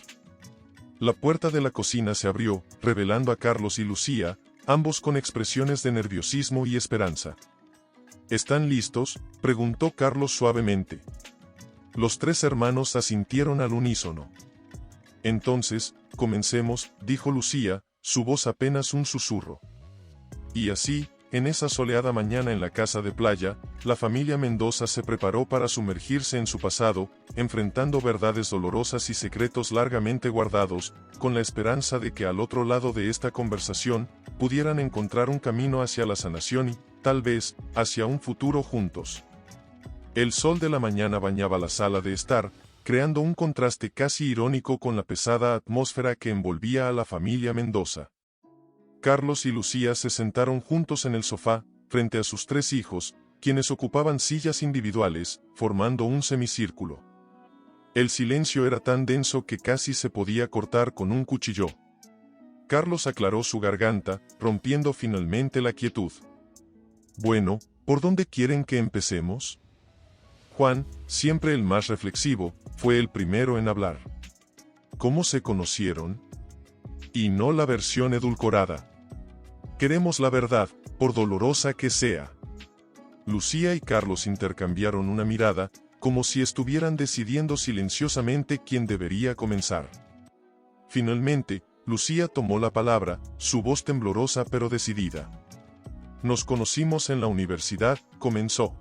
La puerta de la cocina se abrió, revelando a Carlos y Lucía, ambos con expresiones de nerviosismo y esperanza. ¿Están listos?, preguntó Carlos suavemente. Los tres hermanos asintieron al unísono. Entonces, comencemos, dijo Lucía, su voz apenas un susurro. Y así, en esa soleada mañana en la casa de playa, la familia Mendoza se preparó para sumergirse en su pasado, enfrentando verdades dolorosas y secretos largamente guardados, con la esperanza de que al otro lado de esta conversación, pudieran encontrar un camino hacia la sanación y, tal vez, hacia un futuro juntos. El sol de la mañana bañaba la sala de estar, creando un contraste casi irónico con la pesada atmósfera que envolvía a la familia Mendoza. Carlos y Lucía se sentaron juntos en el sofá, frente a sus tres hijos, quienes ocupaban sillas individuales, formando un semicírculo. El silencio era tan denso que casi se podía cortar con un cuchillo. Carlos aclaró su garganta, rompiendo finalmente la quietud. Bueno, ¿por dónde quieren que empecemos? Juan, siempre el más reflexivo, fue el primero en hablar. ¿Cómo se conocieron? Y no la versión edulcorada. Queremos la verdad, por dolorosa que sea. Lucía y Carlos intercambiaron una mirada, como si estuvieran decidiendo silenciosamente quién debería comenzar. Finalmente, Lucía tomó la palabra, su voz temblorosa pero decidida. Nos conocimos en la universidad, comenzó.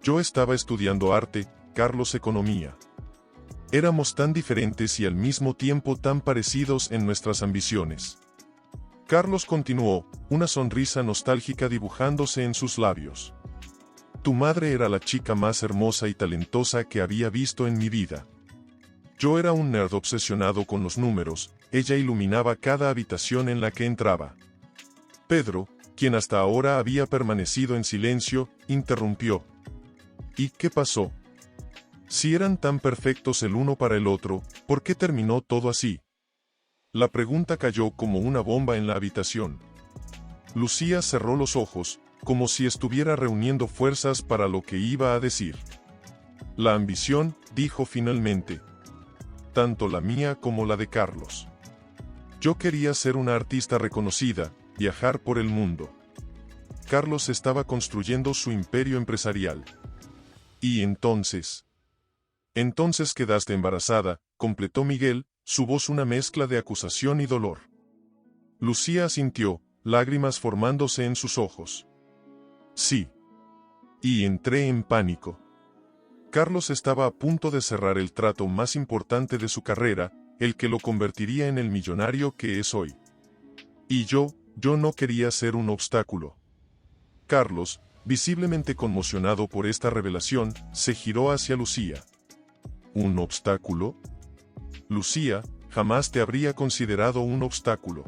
Yo estaba estudiando arte, Carlos economía. Éramos tan diferentes y al mismo tiempo tan parecidos en nuestras ambiciones. Carlos continuó, una sonrisa nostálgica dibujándose en sus labios. Tu madre era la chica más hermosa y talentosa que había visto en mi vida. Yo era un nerd obsesionado con los números, ella iluminaba cada habitación en la que entraba. Pedro, quien hasta ahora había permanecido en silencio, interrumpió. ¿Y qué pasó? Si eran tan perfectos el uno para el otro, ¿por qué terminó todo así? La pregunta cayó como una bomba en la habitación. Lucía cerró los ojos, como si estuviera reuniendo fuerzas para lo que iba a decir. La ambición, dijo finalmente. Tanto la mía como la de Carlos. Yo quería ser una artista reconocida, viajar por el mundo. Carlos estaba construyendo su imperio empresarial. Y entonces... Entonces quedaste embarazada, completó Miguel, su voz una mezcla de acusación y dolor. Lucía asintió, lágrimas formándose en sus ojos. Sí. Y entré en pánico. Carlos estaba a punto de cerrar el trato más importante de su carrera, el que lo convertiría en el millonario que es hoy. Y yo no quería ser un obstáculo. Carlos, visiblemente conmocionado por esta revelación, se giró hacia Lucía. ¿Un obstáculo? Lucía, jamás te habría considerado un obstáculo.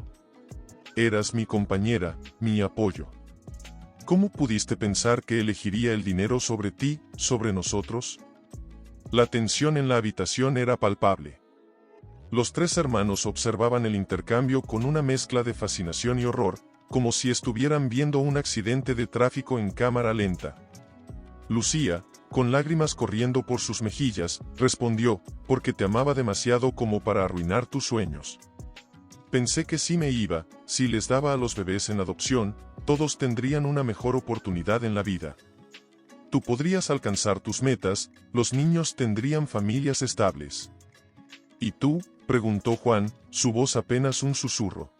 Eras mi compañera, mi apoyo. ¿Cómo pudiste pensar que elegiría el dinero sobre ti, sobre nosotros? La tensión en la habitación era palpable. Los tres hermanos observaban el intercambio con una mezcla de fascinación y horror, como si estuvieran viendo un accidente de tráfico en cámara lenta. Lucía, con lágrimas corriendo por sus mejillas, respondió, porque te amaba demasiado como para arruinar tus sueños. Pensé que si me iba, si les daba a los bebés en adopción, todos tendrían una mejor oportunidad en la vida. Tú podrías alcanzar tus metas, los niños tendrían familias estables. ¿Y tú? Preguntó Juan, su voz apenas un susurro.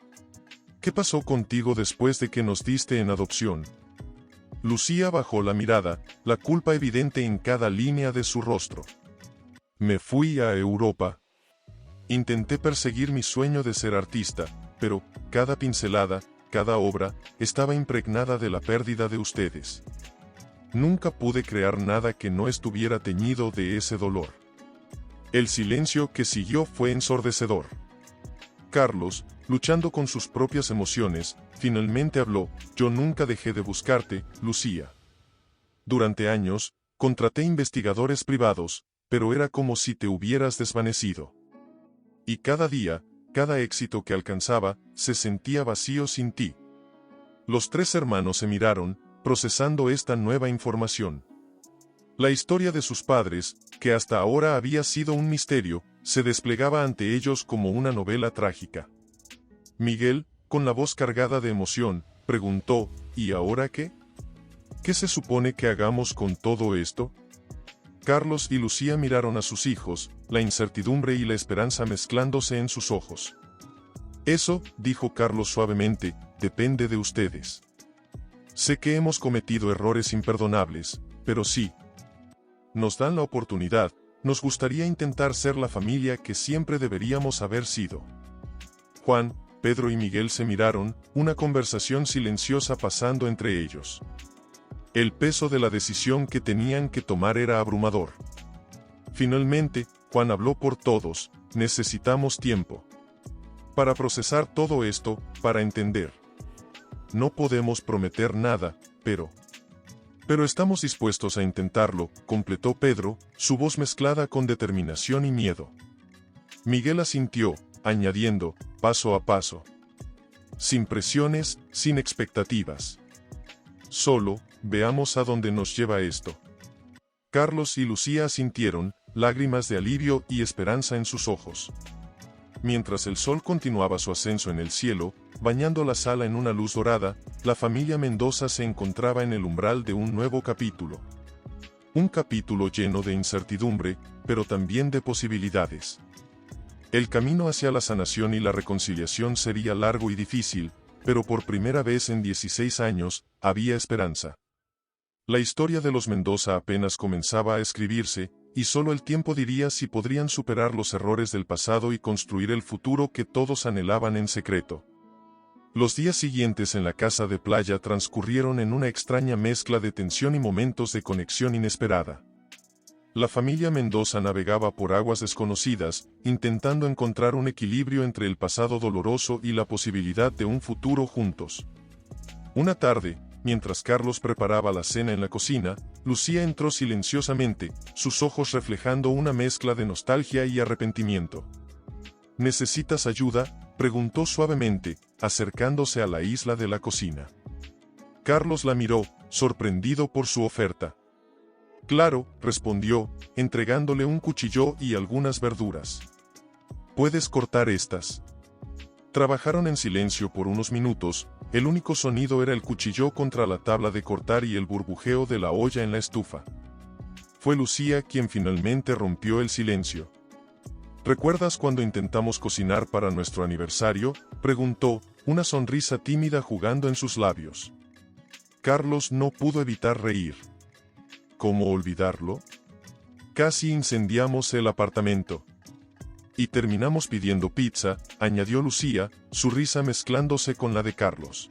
¿Qué pasó contigo después de que nos diste en adopción? Lucía bajó la mirada, la culpa evidente en cada línea de su rostro. Me fui a Europa. Intenté perseguir mi sueño de ser artista, pero, cada pincelada, cada obra, estaba impregnada de la pérdida de ustedes. Nunca pude crear nada que no estuviera teñido de ese dolor. El silencio que siguió fue ensordecedor. Carlos, luchando con sus propias emociones, finalmente habló, yo nunca dejé de buscarte, Lucía. Durante años, contraté investigadores privados, pero era como si te hubieras desvanecido. Y cada día, cada éxito que alcanzaba, se sentía vacío sin ti. Los tres hermanos se miraron, procesando esta nueva información. La historia de sus padres, que hasta ahora había sido un misterio, se desplegaba ante ellos como una novela trágica. Miguel, con la voz cargada de emoción, preguntó, ¿y ahora qué? ¿Qué se supone que hagamos con todo esto? Carlos y Lucía miraron a sus hijos, la incertidumbre y la esperanza mezclándose en sus ojos. Eso, dijo Carlos suavemente, depende de ustedes. Sé que hemos cometido errores imperdonables, pero sí. Nos dan la oportunidad, nos gustaría intentar ser la familia que siempre deberíamos haber sido. Juan, Pedro y Miguel se miraron, una conversación silenciosa pasando entre ellos. El peso de la decisión que tenían que tomar era abrumador. Finalmente, Juan habló por todos, necesitamos tiempo. Para procesar todo esto, para entender. No podemos prometer nada, pero estamos dispuestos a intentarlo, completó Pedro, su voz mezclada con determinación y miedo. Miguel asintió, añadiendo, paso a paso. Sin presiones, sin expectativas. Solo, veamos a dónde nos lleva esto. Carlos y Lucía asintieron, lágrimas de alivio y esperanza en sus ojos. Mientras el sol continuaba su ascenso en el cielo, bañando la sala en una luz dorada, la familia Mendoza se encontraba en el umbral de un nuevo capítulo. Un capítulo lleno de incertidumbre, pero también de posibilidades. El camino hacia la sanación y la reconciliación sería largo y difícil, pero por primera vez en 16 años, había esperanza. La historia de los Mendoza apenas comenzaba a escribirse, y solo el tiempo diría si podrían superar los errores del pasado y construir el futuro que todos anhelaban en secreto. Los días siguientes en la casa de playa transcurrieron en una extraña mezcla de tensión y momentos de conexión inesperada. La familia Mendoza navegaba por aguas desconocidas, intentando encontrar un equilibrio entre el pasado doloroso y la posibilidad de un futuro juntos. Una tarde, mientras Carlos preparaba la cena en la cocina, Lucía entró silenciosamente, sus ojos reflejando una mezcla de nostalgia y arrepentimiento. ¿Necesitas ayuda?, preguntó suavemente, acercándose a la isla de la cocina. Carlos la miró, sorprendido por su oferta. Claro, respondió, entregándole un cuchillo y algunas verduras. ¿Puedes cortar estas? Trabajaron en silencio por unos minutos, el único sonido era el cuchillo contra la tabla de cortar y el burbujeo de la olla en la estufa. Fue Lucía quien finalmente rompió el silencio. ¿Recuerdas cuando intentamos cocinar para nuestro aniversario?, preguntó, una sonrisa tímida jugando en sus labios. Carlos no pudo evitar reír. ¿Cómo olvidarlo? Casi incendiamos el apartamento. Y terminamos pidiendo pizza, añadió Lucía, su risa mezclándose con la de Carlos.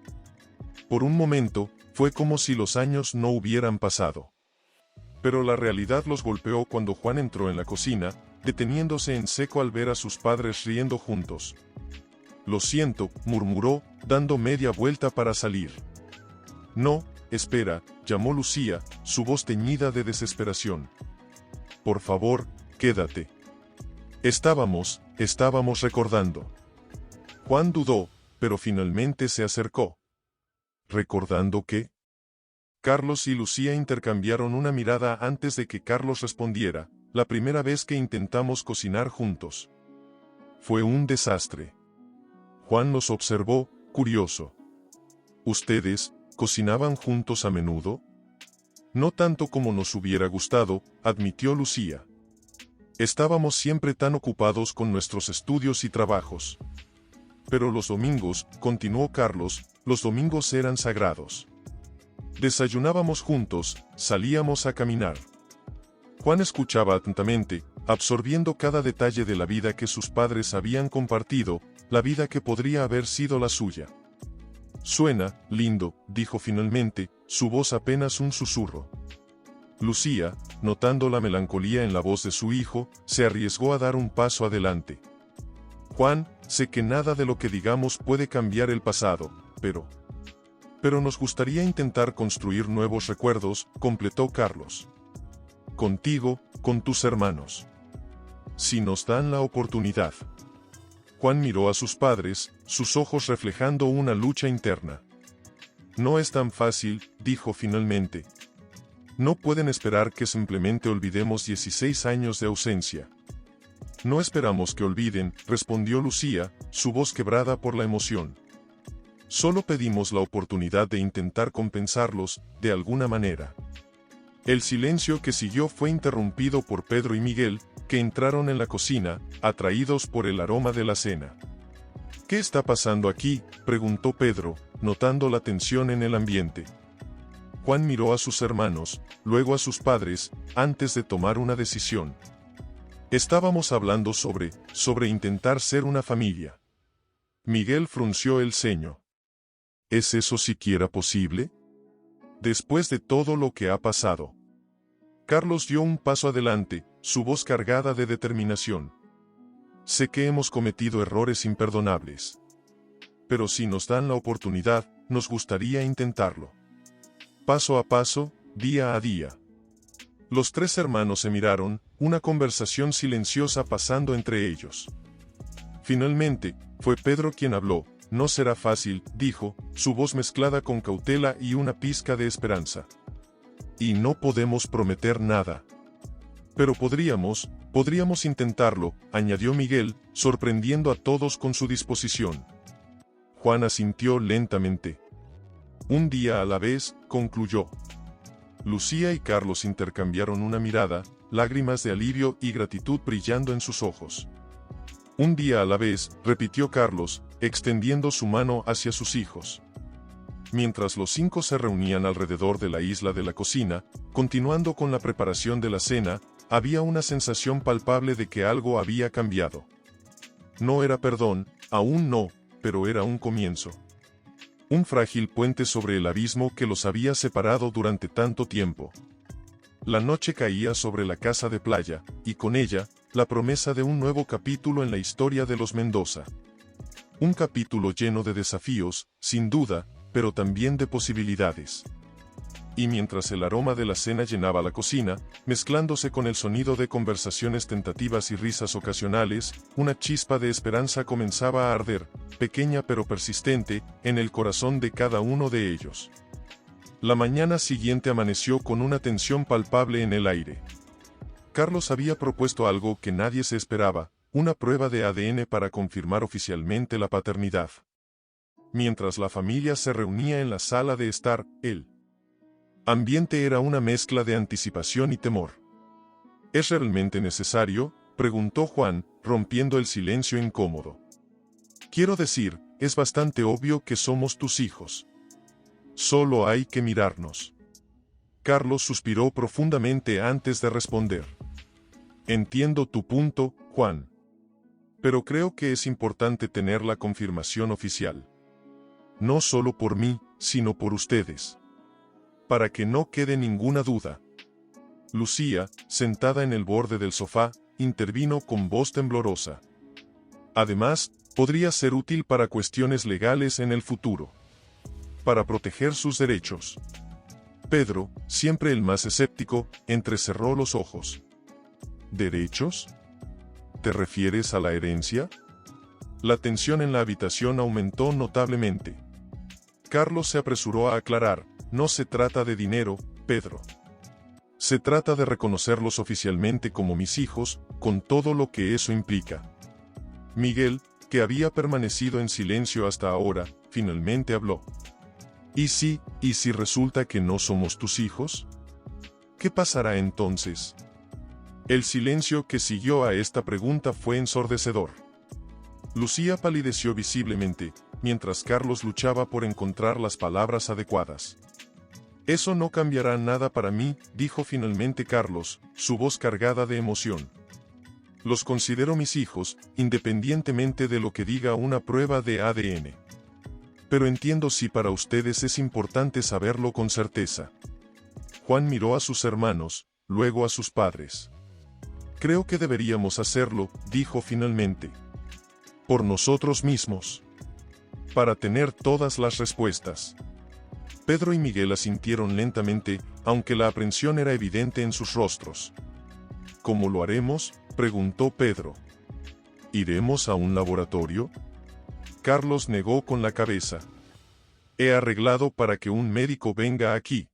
Por un momento, fue como si los años no hubieran pasado. Pero la realidad los golpeó cuando Juan entró en la cocina, deteniéndose en seco al ver a sus padres riendo juntos. Lo siento, murmuró, dando media vuelta para salir. No, espera, llamó Lucía, su voz teñida de desesperación. Por favor, quédate. Estábamos recordando. Juan dudó, pero finalmente se acercó. ¿Recordando qué? Carlos y Lucía intercambiaron una mirada antes de que Carlos respondiera. La primera vez que intentamos cocinar juntos. Fue un desastre. Juan los observó, curioso. ¿Ustedes cocinaban juntos a menudo? No tanto como nos hubiera gustado, admitió Lucía. Estábamos siempre tan ocupados con nuestros estudios y trabajos. Pero los domingos, continuó Carlos, los domingos eran sagrados. Desayunábamos juntos, salíamos a caminar. Juan escuchaba atentamente, absorbiendo cada detalle de la vida que sus padres habían compartido, la vida que podría haber sido la suya. Suena lindo, dijo finalmente, su voz apenas un susurro. Lucía, notando la melancolía en la voz de su hijo, se arriesgó a dar un paso adelante. Juan, sé que nada de lo que digamos puede cambiar el pasado, pero nos gustaría intentar construir nuevos recuerdos, completó Carlos. Contigo, con tus hermanos. Si nos dan la oportunidad. Juan miró a sus padres, sus ojos reflejando una lucha interna. No es tan fácil, dijo finalmente. No pueden esperar que simplemente olvidemos 16 años de ausencia. No esperamos que olviden, respondió Lucía, su voz quebrada por la emoción. Solo pedimos la oportunidad de intentar compensarlos, de alguna manera. El silencio que siguió fue interrumpido por Pedro y Miguel, que entraron en la cocina, atraídos por el aroma de la cena. ¿Qué está pasando aquí?, preguntó Pedro, notando la tensión en el ambiente. Juan miró a sus hermanos, luego a sus padres, antes de tomar una decisión. Estábamos hablando sobre intentar ser una familia. Miguel frunció el ceño. ¿Es eso siquiera posible? Después de todo lo que ha pasado. Carlos dio un paso adelante, su voz cargada de determinación. Sé que hemos cometido errores imperdonables. Pero si nos dan la oportunidad, nos gustaría intentarlo. Paso a paso, día a día. Los tres hermanos se miraron, una conversación silenciosa pasando entre ellos. Finalmente, fue Pedro quien habló. no será fácil, dijo, su voz mezclada con cautela y una pizca de esperanza. Y no podemos prometer nada. Pero podríamos intentarlo, añadió Miguel, sorprendiendo a todos con su disposición. Juan asintió lentamente. Un día a la vez, concluyó. Lucía y Carlos intercambiaron una mirada, lágrimas de alivio y gratitud brillando en sus ojos. Un día a la vez, repitió Carlos, extendiendo su mano hacia sus hijos. Mientras los 5 se reunían alrededor de la isla de la cocina, continuando con la preparación de la cena, había una sensación palpable de que algo había cambiado. No era perdón, aún no, pero era un comienzo. Un frágil puente sobre el abismo que los había separado durante tanto tiempo. La noche caía sobre la casa de playa, y con ella, la promesa de un nuevo capítulo en la historia de los Mendoza. Un capítulo lleno de desafíos, sin duda, pero también de posibilidades. Y mientras el aroma de la cena llenaba la cocina, mezclándose con el sonido de conversaciones tentativas y risas ocasionales, una chispa de esperanza comenzaba a arder, pequeña pero persistente, en el corazón de cada uno de ellos. La mañana siguiente amaneció con una tensión palpable en el aire. Carlos había propuesto algo que nadie se esperaba, una prueba de ADN para confirmar oficialmente la paternidad. Mientras la familia se reunía en la sala de estar, el ambiente era una mezcla de anticipación y temor. ¿Es realmente necesario?, preguntó Juan, rompiendo el silencio incómodo. Quiero decir, es bastante obvio que somos tus hijos. Solo hay que mirarnos. Carlos suspiró profundamente antes de responder. Entiendo tu punto, Juan. Pero creo que es importante tener la confirmación oficial. No solo por mí, sino por ustedes. Para que no quede ninguna duda. Lucía, sentada en el borde del sofá, intervino con voz temblorosa. Además, podría ser útil para cuestiones legales en el futuro. Para proteger sus derechos. Pedro, siempre el más escéptico, entrecerró los ojos. ¿Derechos? ¿Te refieres a la herencia? La tensión en la habitación aumentó notablemente. Carlos se apresuró a aclarar, no se trata de dinero, Pedro. Se trata de reconocerlos oficialmente como mis hijos, con todo lo que eso implica. Miguel, que había permanecido en silencio hasta ahora, finalmente habló. ¿Y si resulta que no somos tus hijos? ¿Qué pasará entonces? El silencio que siguió a esta pregunta fue ensordecedor. Lucía palideció visiblemente, mientras Carlos luchaba por encontrar las palabras adecuadas. Eso no cambiará nada para mí, dijo finalmente Carlos, su voz cargada de emoción. Los considero mis hijos, independientemente de lo que diga una prueba de ADN. Pero entiendo si para ustedes es importante saberlo con certeza. Juan miró a sus hermanos, luego a sus padres. Creo que deberíamos hacerlo, dijo finalmente. Por nosotros mismos. Para tener todas las respuestas. Pedro y Miguel asintieron lentamente, aunque la aprensión era evidente en sus rostros. ¿Cómo lo haremos?, preguntó Pedro. ¿Iremos a un laboratorio? Carlos negó con la cabeza. He arreglado para que un médico venga aquí.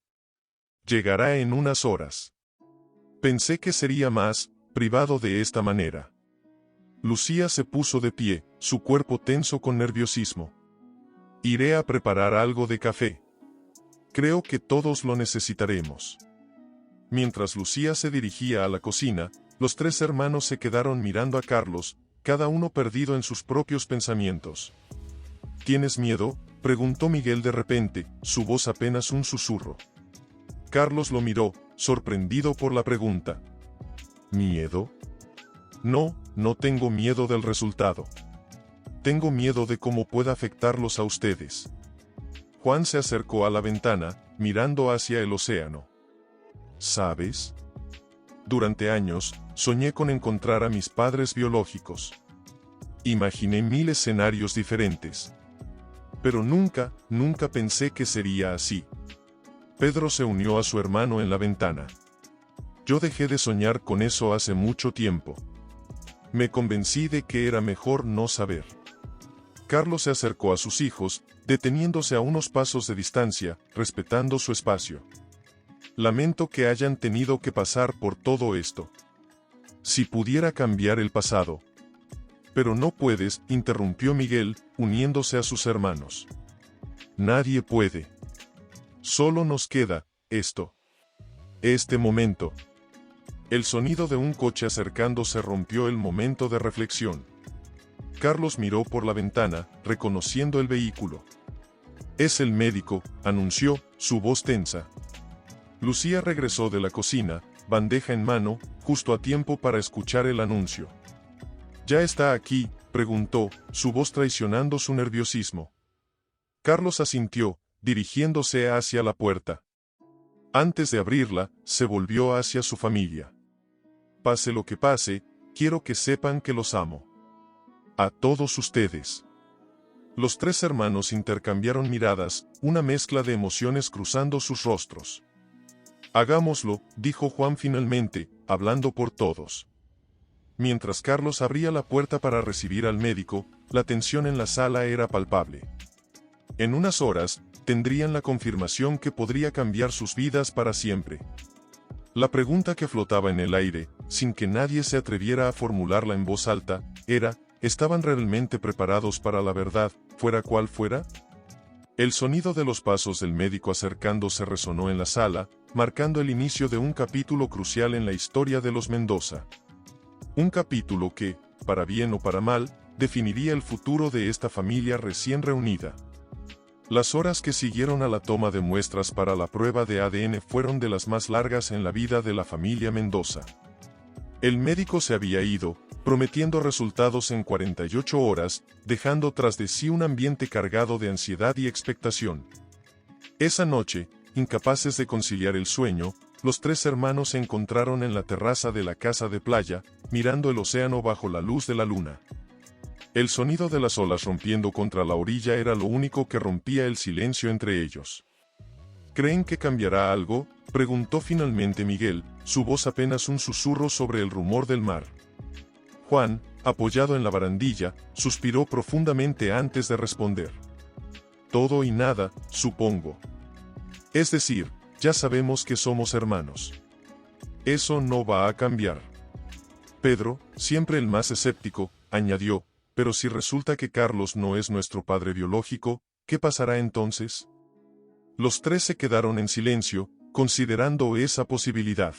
Llegará en unas horas. Pensé que sería más privado de esta manera. Lucía se puso de pie, su cuerpo tenso con nerviosismo. Iré a preparar algo de café. Creo que todos lo necesitaremos. Mientras Lucía se dirigía a la cocina, los 3 hermanos se quedaron mirando a Carlos, cada uno perdido en sus propios pensamientos. ¿Tienes miedo?, preguntó Miguel de repente, su voz apenas un susurro. Carlos lo miró, sorprendido por la pregunta. ¿Miedo? No tengo miedo del resultado. Tengo miedo de cómo pueda afectarlos a ustedes. Juan se acercó a la ventana, mirando hacia el océano. ¿Sabes? Durante años, soñé con encontrar a mis padres biológicos. Imaginé 1000 escenarios diferentes. Pero nunca pensé que sería así. Pedro se unió a su hermano en la ventana. Yo dejé de soñar con eso hace mucho tiempo. Me convencí de que era mejor no saber. Carlos se acercó a sus hijos, deteniéndose a unos pasos de distancia, respetando su espacio. Lamento que hayan tenido que pasar por todo esto. Si pudiera cambiar el pasado. Pero no puedes, interrumpió Miguel, uniéndose a sus hermanos. Nadie puede. Solo nos queda, esto. Este momento. El sonido de un coche acercándose rompió el momento de reflexión. Carlos miró por la ventana, reconociendo el vehículo. Es el médico, anunció, su voz tensa. Lucía regresó de la cocina, bandeja en mano, justo a tiempo para escuchar el anuncio. ¿Ya está aquí?, preguntó, su voz traicionando su nerviosismo. Carlos asintió, dirigiéndose hacia la puerta. Antes de abrirla, se volvió hacia su familia. Pase lo que pase, quiero que sepan que los amo. A todos ustedes. Los tres hermanos intercambiaron miradas, una mezcla de emociones cruzando sus rostros. Hagámoslo, dijo Juan finalmente, hablando por todos. Mientras Carlos abría la puerta para recibir al médico, la tensión en la sala era palpable. En unas horas, tendrían la confirmación que podría cambiar sus vidas para siempre. La pregunta que flotaba en el aire, sin que nadie se atreviera a formularla en voz alta, era, ¿estaban realmente preparados para la verdad, fuera cual fuera? El sonido de los pasos del médico acercándose resonó en la sala, marcando el inicio de un capítulo crucial en la historia de los Mendoza. Un capítulo que, para bien o para mal, definiría el futuro de esta familia recién reunida. Las horas que siguieron a la toma de muestras para la prueba de ADN fueron de las más largas en la vida de la familia Mendoza. El médico se había ido, prometiendo resultados en 48 horas, dejando tras de sí un ambiente cargado de ansiedad y expectación. Esa noche, incapaces de conciliar el sueño, los tres hermanos se encontraron en la terraza de la casa de playa, mirando el océano bajo la luz de la luna. El sonido de las olas rompiendo contra la orilla era lo único que rompía el silencio entre ellos. ¿Creen que cambiará algo?, preguntó finalmente Miguel, su voz apenas un susurro sobre el rumor del mar. Juan, apoyado en la barandilla, suspiró profundamente antes de responder. Todo y nada, supongo. Es decir, ya sabemos que somos hermanos. Eso no va a cambiar. Pedro, siempre el más escéptico, añadió, pero si resulta que Carlos no es nuestro padre biológico, ¿qué pasará entonces? Los tres se quedaron en silencio, considerando esa posibilidad.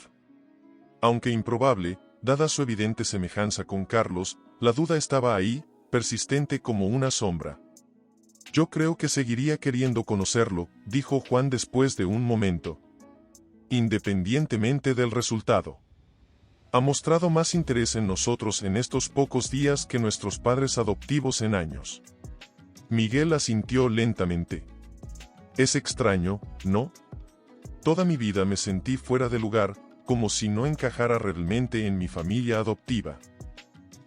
Aunque improbable, dada su evidente semejanza con Carlos, la duda estaba ahí, persistente como una sombra. Yo creo que seguiría queriendo conocerlo, dijo Juan después de un momento. Independientemente del resultado. Ha mostrado más interés en nosotros en estos pocos días que nuestros padres adoptivos en años. Miguel asintió lentamente. Es extraño, ¿no? Toda mi vida me sentí fuera de lugar, como si no encajara realmente en mi familia adoptiva.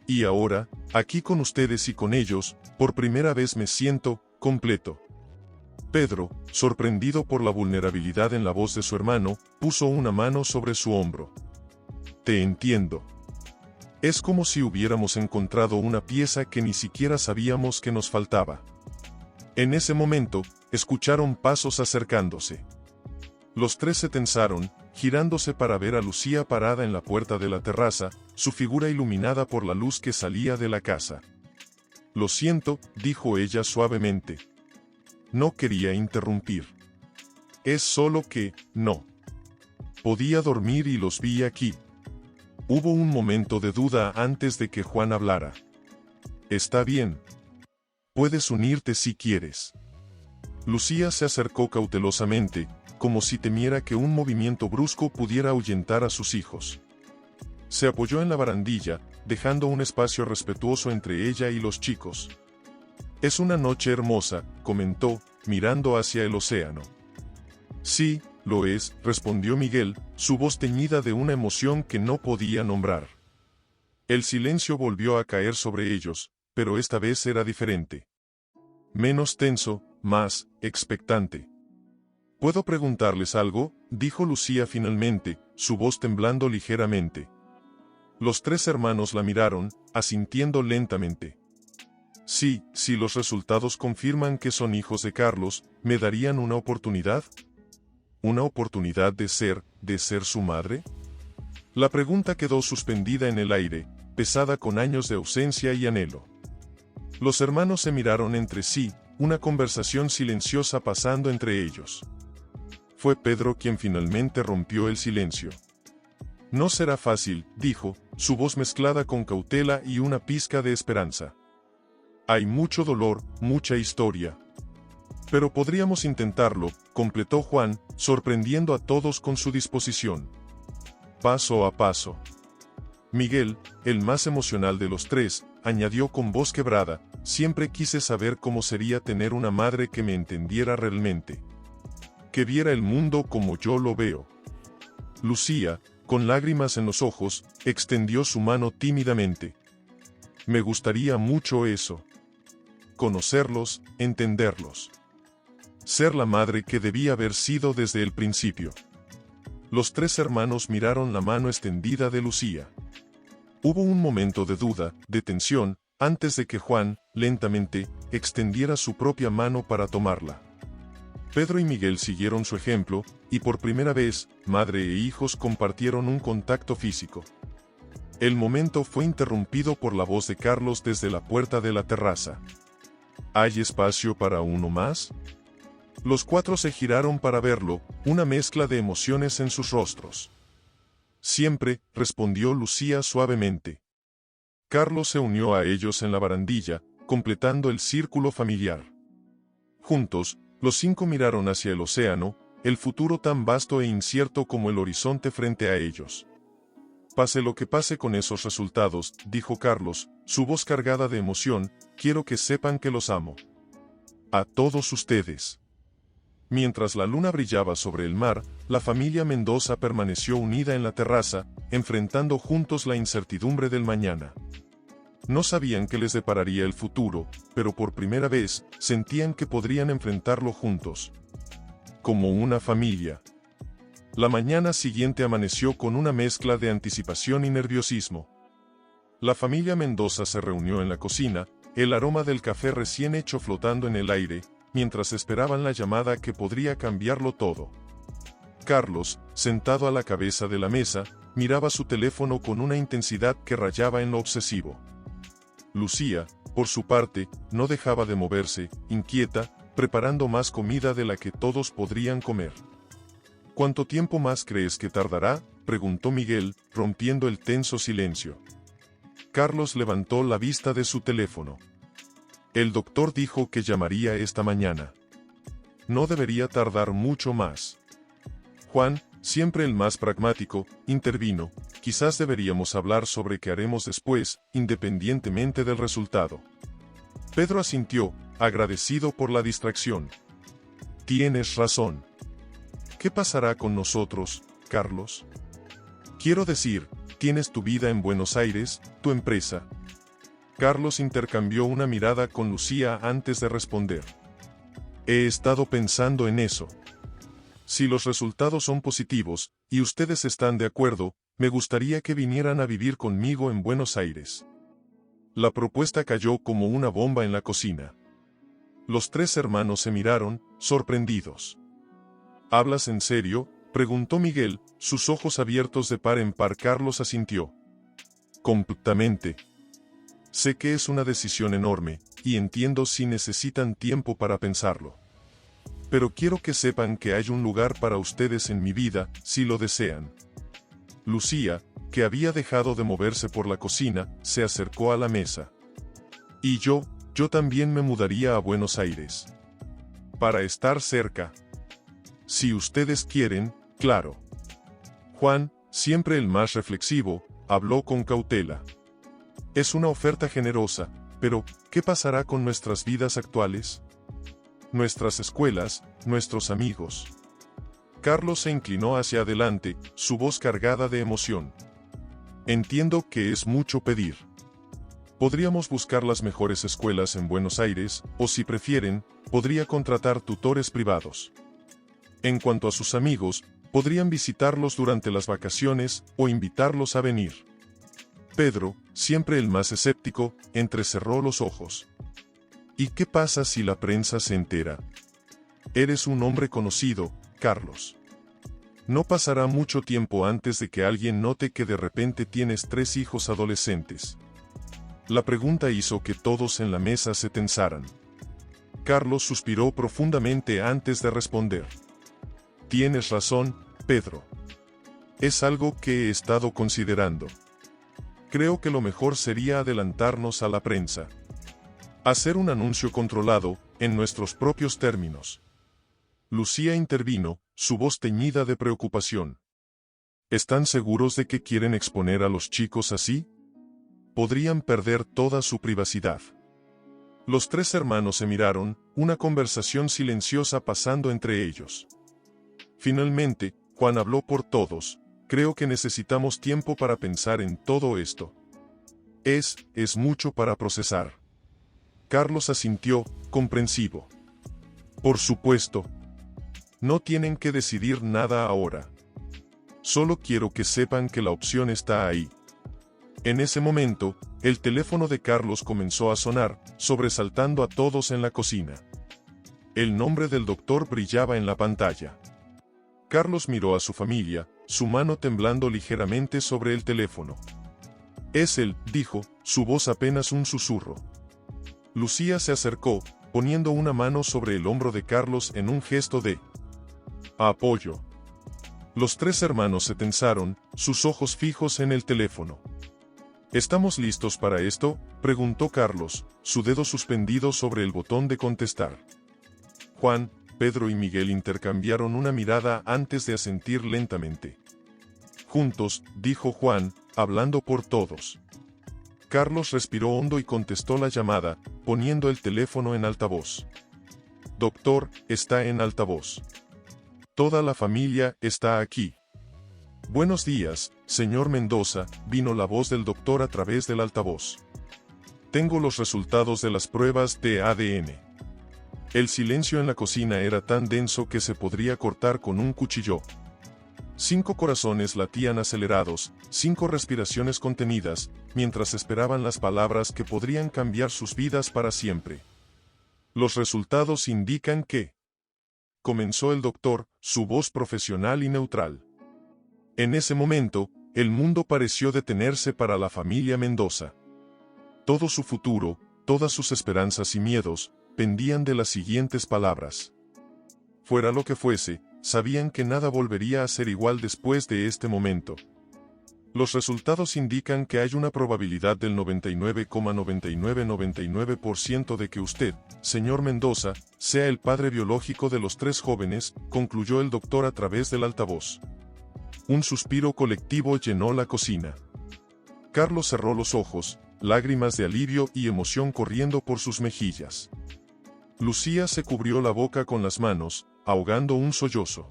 Y ahora, aquí con ustedes y con ellos, por primera vez me siento completo. Pedro, sorprendido por la vulnerabilidad en la voz de su hermano, puso una mano sobre su hombro. Te entiendo. Es como si hubiéramos encontrado una pieza que ni siquiera sabíamos que nos faltaba. En ese momento, escucharon pasos acercándose. Los tres se tensaron, girándose para ver a Lucía parada en la puerta de la terraza, su figura iluminada por la luz que salía de la casa. Lo siento, dijo ella suavemente. No quería interrumpir. Es solo que, no. Podía dormir y los vi aquí. Hubo un momento de duda antes de que Juan hablara. Está bien. Puedes unirte si quieres. Lucía se acercó cautelosamente, como si temiera que un movimiento brusco pudiera ahuyentar a sus hijos. Se apoyó en la barandilla, dejando un espacio respetuoso entre ella y los chicos. Es una noche hermosa, comentó, mirando hacia el océano. Sí, lo es, respondió Miguel, su voz teñida de una emoción que no podía nombrar. El silencio volvió a caer sobre ellos, pero esta vez era diferente. Menos tenso, más expectante. ¿Puedo preguntarles algo?, dijo Lucía finalmente, su voz temblando ligeramente. Los tres hermanos la miraron, asintiendo lentamente. Sí, si los resultados confirman que son hijos de Carlos, ¿me darían una oportunidad? ¿Una oportunidad de ser su madre? La pregunta quedó suspendida en el aire, pesada con años de ausencia y anhelo. Los hermanos se miraron entre sí, una conversación silenciosa pasando entre ellos. Fue Pedro quien finalmente rompió el silencio. No será fácil, dijo, su voz mezclada con cautela y una pizca de esperanza. Hay mucho dolor, mucha historia. Pero podríamos intentarlo, completó Juan, sorprendiendo a todos con su disposición. Paso a paso. Miguel, el más emocional de los tres, añadió con voz quebrada, siempre quise saber cómo sería tener una madre que me entendiera realmente. Que viera el mundo como yo lo veo. Lucía, con lágrimas en los ojos, extendió su mano tímidamente. Me gustaría mucho eso. Conocerlos, entenderlos. Ser la madre que debía haber sido desde el principio. Los tres hermanos miraron la mano extendida de Lucía. Hubo un momento de duda, de tensión, antes de que Juan, lentamente, extendiera su propia mano para tomarla. Pedro y Miguel siguieron su ejemplo, y por primera vez, madre e hijos compartieron un contacto físico. El momento fue interrumpido por la voz de Carlos desde la puerta de la terraza. ¿Hay espacio para uno más? Los cuatro se giraron para verlo, una mezcla de emociones en sus rostros. Siempre, respondió Lucía suavemente. Carlos se unió a ellos en la barandilla, completando el círculo familiar. Juntos, los cinco miraron hacia el océano, el futuro tan vasto e incierto como el horizonte frente a ellos. Pase lo que pase con esos resultados, dijo Carlos, su voz cargada de emoción, quiero que sepan que los amo. A todos ustedes. Mientras la luna brillaba sobre el mar, la familia Mendoza permaneció unida en la terraza, enfrentando juntos la incertidumbre del mañana. No sabían qué les depararía el futuro, pero por primera vez, sentían que podrían enfrentarlo juntos. Como una familia. La mañana siguiente amaneció con una mezcla de anticipación y nerviosismo. La familia Mendoza se reunió en la cocina, el aroma del café recién hecho flotando en el aire, mientras esperaban la llamada que podría cambiarlo todo. Carlos, sentado a la cabeza de la mesa, miraba su teléfono con una intensidad que rayaba en lo obsesivo. Lucía, por su parte, no dejaba de moverse, inquieta, preparando más comida de la que todos podrían comer. ¿Cuánto tiempo más crees que tardará?, preguntó Miguel, rompiendo el tenso silencio. Carlos levantó la vista de su teléfono. El doctor dijo que llamaría esta mañana. No debería tardar mucho más. Juan, siempre el más pragmático, intervino, quizás deberíamos hablar sobre qué haremos después, independientemente del resultado. Pedro asintió, agradecido por la distracción. Tienes razón. ¿Qué pasará con nosotros, Carlos? Quiero decir, tienes tu vida en Buenos Aires, tu empresa. Carlos intercambió una mirada con Lucía antes de responder. He estado pensando en eso. Si los resultados son positivos, y ustedes están de acuerdo, me gustaría que vinieran a vivir conmigo en Buenos Aires. La propuesta cayó como una bomba en la cocina. Los tres hermanos se miraron, sorprendidos. ¿Hablas en serio?, preguntó Miguel, sus ojos abiertos de par en par. Carlos asintió. Completamente. Sé que es una decisión enorme, y entiendo si necesitan tiempo para pensarlo. Pero quiero que sepan que hay un lugar para ustedes en mi vida, si lo desean. Lucía, que había dejado de moverse por la cocina, se acercó a la mesa. Y yo también me mudaría a Buenos Aires. Para estar cerca. Si ustedes quieren, claro. Juan, siempre el más reflexivo, habló con cautela. Es una oferta generosa, pero, ¿qué pasará con nuestras vidas actuales? Nuestras escuelas, nuestros amigos. Carlos se inclinó hacia adelante, su voz cargada de emoción. Entiendo que es mucho pedir. Podríamos buscar las mejores escuelas en Buenos Aires, o si prefieren, podría contratar tutores privados. En cuanto a sus amigos, podrían visitarlos durante las vacaciones, o invitarlos a venir. Pedro, siempre el más escéptico, entrecerró los ojos. ¿Y qué pasa si la prensa se entera? Eres un hombre conocido, Carlos. No pasará mucho tiempo antes de que alguien note que de repente tienes 3 hijos adolescentes. La pregunta hizo que todos en la mesa se tensaran. Carlos suspiró profundamente antes de responder. Tienes razón, Pedro. Es algo que he estado considerando. Creo que lo mejor sería adelantarnos a la prensa. Hacer un anuncio controlado, en nuestros propios términos. Lucía intervino, su voz teñida de preocupación. ¿Están seguros de que quieren exponer a los chicos así? Podrían perder toda su privacidad. Los 3 hermanos se miraron, una conversación silenciosa pasando entre ellos. Finalmente, Juan habló por todos. Creo que necesitamos tiempo para pensar en todo esto. Es mucho para procesar. Carlos asintió, comprensivo. Por supuesto. No tienen que decidir nada ahora. Solo quiero que sepan que la opción está ahí. En ese momento, el teléfono de Carlos comenzó a sonar, sobresaltando a todos en la cocina. El nombre del doctor brillaba en la pantalla. Carlos miró a su familia, su mano temblando ligeramente sobre el teléfono. Es él, dijo, su voz apenas un susurro. Lucía se acercó, poniendo una mano sobre el hombro de Carlos en un gesto de apoyo. Los 3 hermanos se tensaron, sus ojos fijos en el teléfono. ¿Estamos listos para esto?, preguntó Carlos, su dedo suspendido sobre el botón de contestar. Juan, Pedro y Miguel intercambiaron una mirada antes de asentir lentamente. Juntos, dijo Juan, hablando por todos. Carlos respiró hondo y contestó la llamada, poniendo el teléfono en altavoz. Doctor, está en altavoz. Toda la familia está aquí. Buenos días, señor Mendoza, vino la voz del doctor a través del altavoz. Tengo los resultados de las pruebas de ADN. El silencio en la cocina era tan denso que se podría cortar con un cuchillo. 5 corazones latían acelerados, 5 respiraciones contenidas, mientras esperaban las palabras que podrían cambiar sus vidas para siempre. Los resultados indican que... comenzó el doctor, su voz profesional y neutral. En ese momento, el mundo pareció detenerse para la familia Mendoza. Todo su futuro, todas sus esperanzas y miedos, pendían de las siguientes palabras. Fuera lo que fuese, sabían que nada volvería a ser igual después de este momento. Los resultados indican que hay una probabilidad del 99,9999% de que usted, señor Mendoza, sea el padre biológico de los 3 jóvenes, concluyó el doctor a través del altavoz. Un suspiro colectivo llenó la cocina. Carlos cerró los ojos, lágrimas de alivio y emoción corriendo por sus mejillas. Lucía se cubrió la boca con las manos, ahogando un sollozo.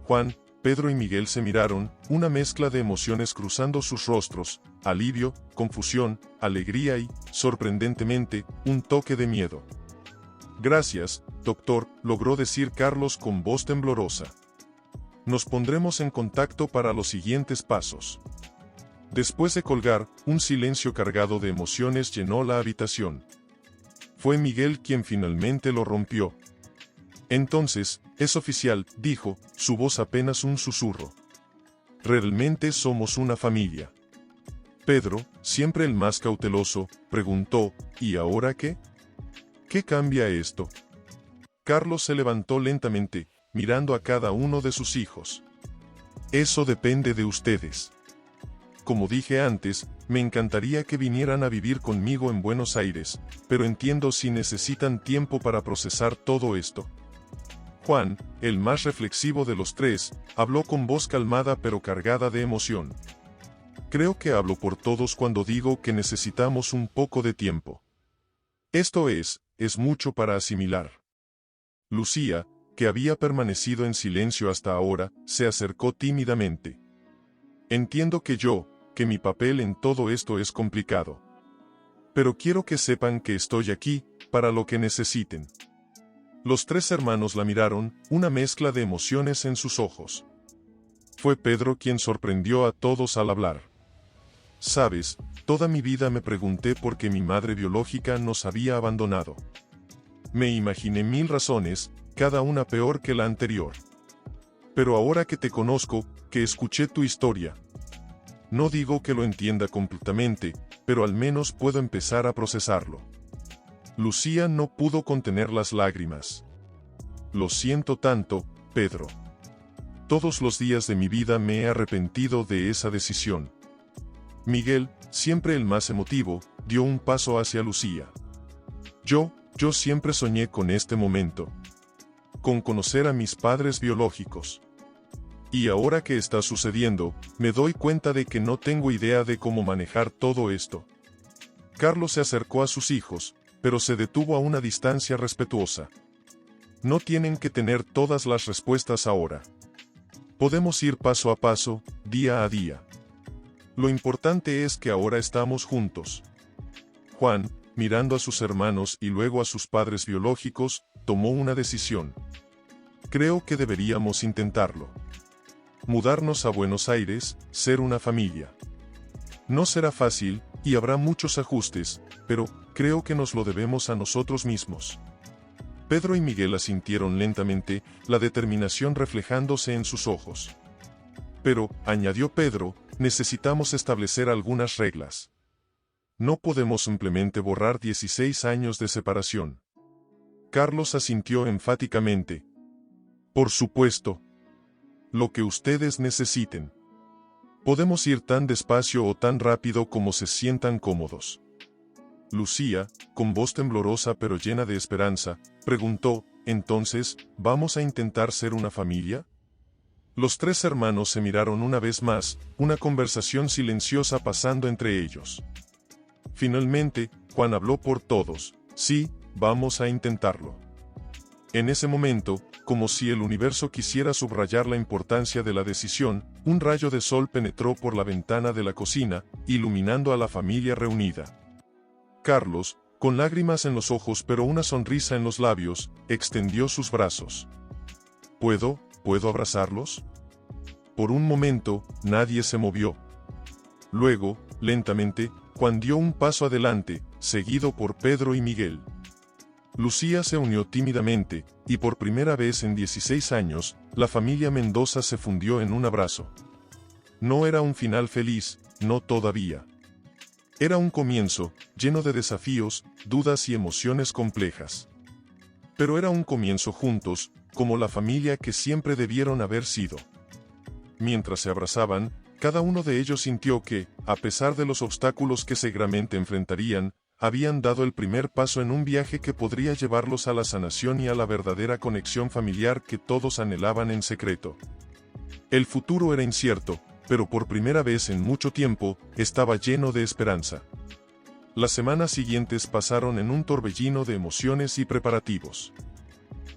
Juan, Pedro y Miguel se miraron, una mezcla de emociones cruzando sus rostros, alivio, confusión, alegría y, sorprendentemente, un toque de miedo. Gracias, doctor, logró decir Carlos con voz temblorosa. Nos pondremos en contacto para los siguientes pasos. Después de colgar, un silencio cargado de emociones llenó la habitación. Fue Miguel quien finalmente lo rompió. Entonces, es oficial, dijo, su voz apenas un susurro. Realmente somos una familia. Pedro, siempre el más cauteloso, preguntó, ¿y ahora qué? ¿Qué cambia esto? Carlos se levantó lentamente, mirando a cada uno de sus hijos. Eso depende de ustedes. Como dije antes, me encantaría que vinieran a vivir conmigo en Buenos Aires, pero entiendo si necesitan tiempo para procesar todo esto. Juan, el más reflexivo de los 3, habló con voz calmada pero cargada de emoción. Creo que hablo por todos cuando digo que necesitamos un poco de tiempo. Esto es mucho para asimilar. Lucía, que había permanecido en silencio hasta ahora, se acercó tímidamente. Entiendo que mi papel en todo esto es complicado. Pero quiero que sepan que estoy aquí, para lo que necesiten. Los 3 hermanos la miraron, una mezcla de emociones en sus ojos. Fue Pedro quien sorprendió a todos al hablar. Sabes, Toda mi vida me pregunté por qué mi madre biológica nos había abandonado. Me imaginé 1000 razones, cada una peor que la anterior. Pero ahora que te conozco, que escuché tu historia, no digo que lo entienda completamente, pero al menos puedo empezar a procesarlo. Lucía no pudo contener las lágrimas. Lo siento tanto, Pedro. Todos los días de mi vida me he arrepentido de esa decisión. Miguel, siempre el más emotivo, dio un paso hacia Lucía. Yo siempre soñé con este momento. Con conocer a mis padres biológicos. Y ahora que está sucediendo, me doy cuenta de que no tengo idea de cómo manejar todo esto. Carlos se acercó a sus hijos, pero se detuvo a una distancia respetuosa. No tienen que tener todas las respuestas ahora. Podemos ir paso a paso, día a día. Lo importante es que ahora estamos juntos. Juan, mirando a sus hermanos y luego a sus padres biológicos, tomó una decisión. Creo que deberíamos intentarlo. Mudarnos a Buenos Aires, ser una familia. No será fácil, y habrá muchos ajustes, pero creo que nos lo debemos a nosotros mismos. Pedro y Miguel asintieron lentamente, la determinación reflejándose en sus ojos. Pero, añadió Pedro, necesitamos establecer algunas reglas. No podemos simplemente borrar 16 años de separación. Carlos asintió enfáticamente. Por supuesto. Lo que ustedes necesiten. Podemos ir tan despacio o tan rápido como se sientan cómodos. Lucía, con voz temblorosa pero llena de esperanza, preguntó, ¿entonces, vamos a intentar ser una familia? Los 3 hermanos se miraron una vez más, una conversación silenciosa pasando entre ellos. Finalmente, Juan habló por todos, sí, vamos a intentarlo. En ese momento, como si el universo quisiera subrayar la importancia de la decisión, un rayo de sol penetró por la ventana de la cocina, iluminando a la familia reunida. Carlos, con lágrimas en los ojos pero una sonrisa en los labios, extendió sus brazos. ¿Puedo abrazarlos? Por un momento, nadie se movió. Luego, lentamente, Juan dio un paso adelante, seguido por Pedro y Miguel. Lucía se unió tímidamente, y por primera vez en 16 años, la familia Mendoza se fundió en un abrazo. No era un final feliz, no todavía. Era un comienzo, lleno de desafíos, dudas y emociones complejas. Pero era un comienzo juntos, como la familia que siempre debieron haber sido. Mientras se abrazaban, cada uno de ellos sintió que, a pesar de los obstáculos que seguramente enfrentarían, habían dado el primer paso en un viaje que podría llevarlos a la sanación y a la verdadera conexión familiar que todos anhelaban en secreto. El futuro era incierto, pero por primera vez en mucho tiempo, estaba lleno de esperanza. Las semanas siguientes pasaron en un torbellino de emociones y preparativos.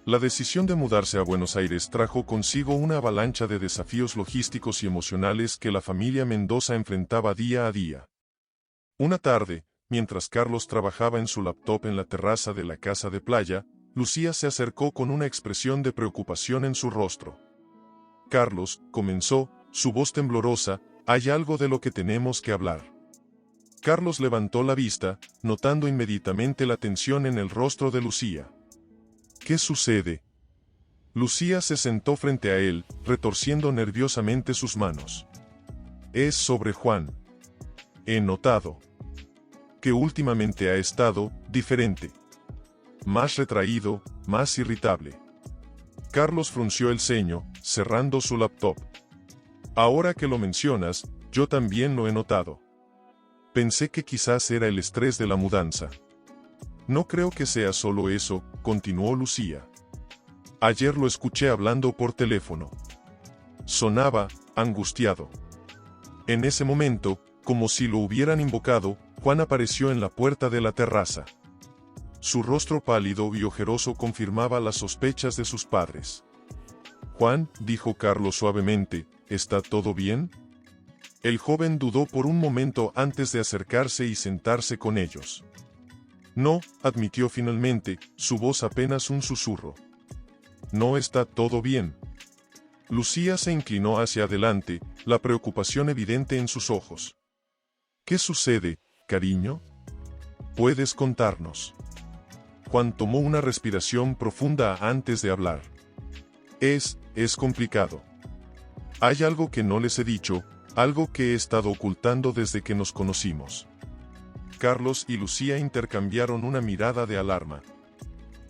La decisión de mudarse a Buenos Aires trajo consigo una avalancha de desafíos logísticos y emocionales que la familia Mendoza enfrentaba día a día. Una tarde, mientras Carlos trabajaba en su laptop en la terraza de la casa de playa, Lucía se acercó con una expresión de preocupación en su rostro. Carlos, comenzó, su voz temblorosa, hay algo de lo que tenemos que hablar. Carlos levantó la vista, notando inmediatamente la tensión en el rostro de Lucía. ¿Qué sucede? Lucía se sentó frente a él, retorciendo nerviosamente sus manos. Es sobre Juan. He notado que últimamente ha estado diferente. Más retraído, más irritable. Carlos frunció el ceño, cerrando su laptop. Ahora que lo mencionas, yo también lo he notado. Pensé que quizás era el estrés de la mudanza. No creo que sea solo eso, continuó Lucía. Ayer lo escuché hablando por teléfono. Sonaba angustiado. En ese momento, como si lo hubieran invocado, Juan apareció en la puerta de la terraza. Su rostro pálido y ojeroso confirmaba las sospechas de sus padres. Juan, dijo Carlos suavemente, ¿está todo bien? El joven dudó por un momento antes de acercarse y sentarse con ellos. No, admitió finalmente, su voz apenas un susurro. No está todo bien. Lucía se inclinó hacia adelante, la preocupación evidente en sus ojos. ¿Qué sucede, cariño? ¿Puedes contarnos? Juan tomó una respiración profunda antes de hablar. Es complicado. Hay algo que no les he dicho, algo que he estado ocultando desde que nos conocimos. Carlos y Lucía intercambiaron una mirada de alarma.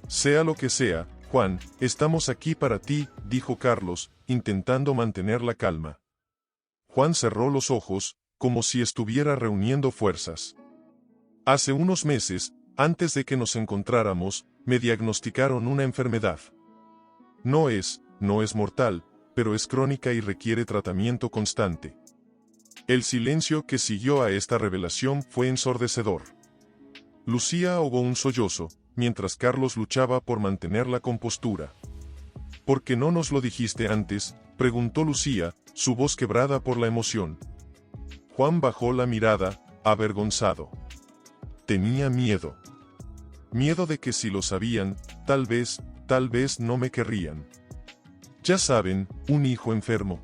Sea lo que sea, Juan, estamos aquí para ti, dijo Carlos, intentando mantener la calma. Juan cerró los ojos, como si estuviera reuniendo fuerzas. Hace unos meses, antes de que nos encontráramos, me diagnosticaron una enfermedad. No es mortal, pero es crónica y requiere tratamiento constante. El silencio que siguió a esta revelación fue ensordecedor. Lucía ahogó un sollozo, mientras Carlos luchaba por mantener la compostura. ¿Por qué no nos lo dijiste antes?, preguntó Lucía, su voz quebrada por la emoción. Juan bajó la mirada, avergonzado. Tenía miedo. Miedo de que si lo sabían, tal vez no me querrían. Ya saben, un hijo enfermo.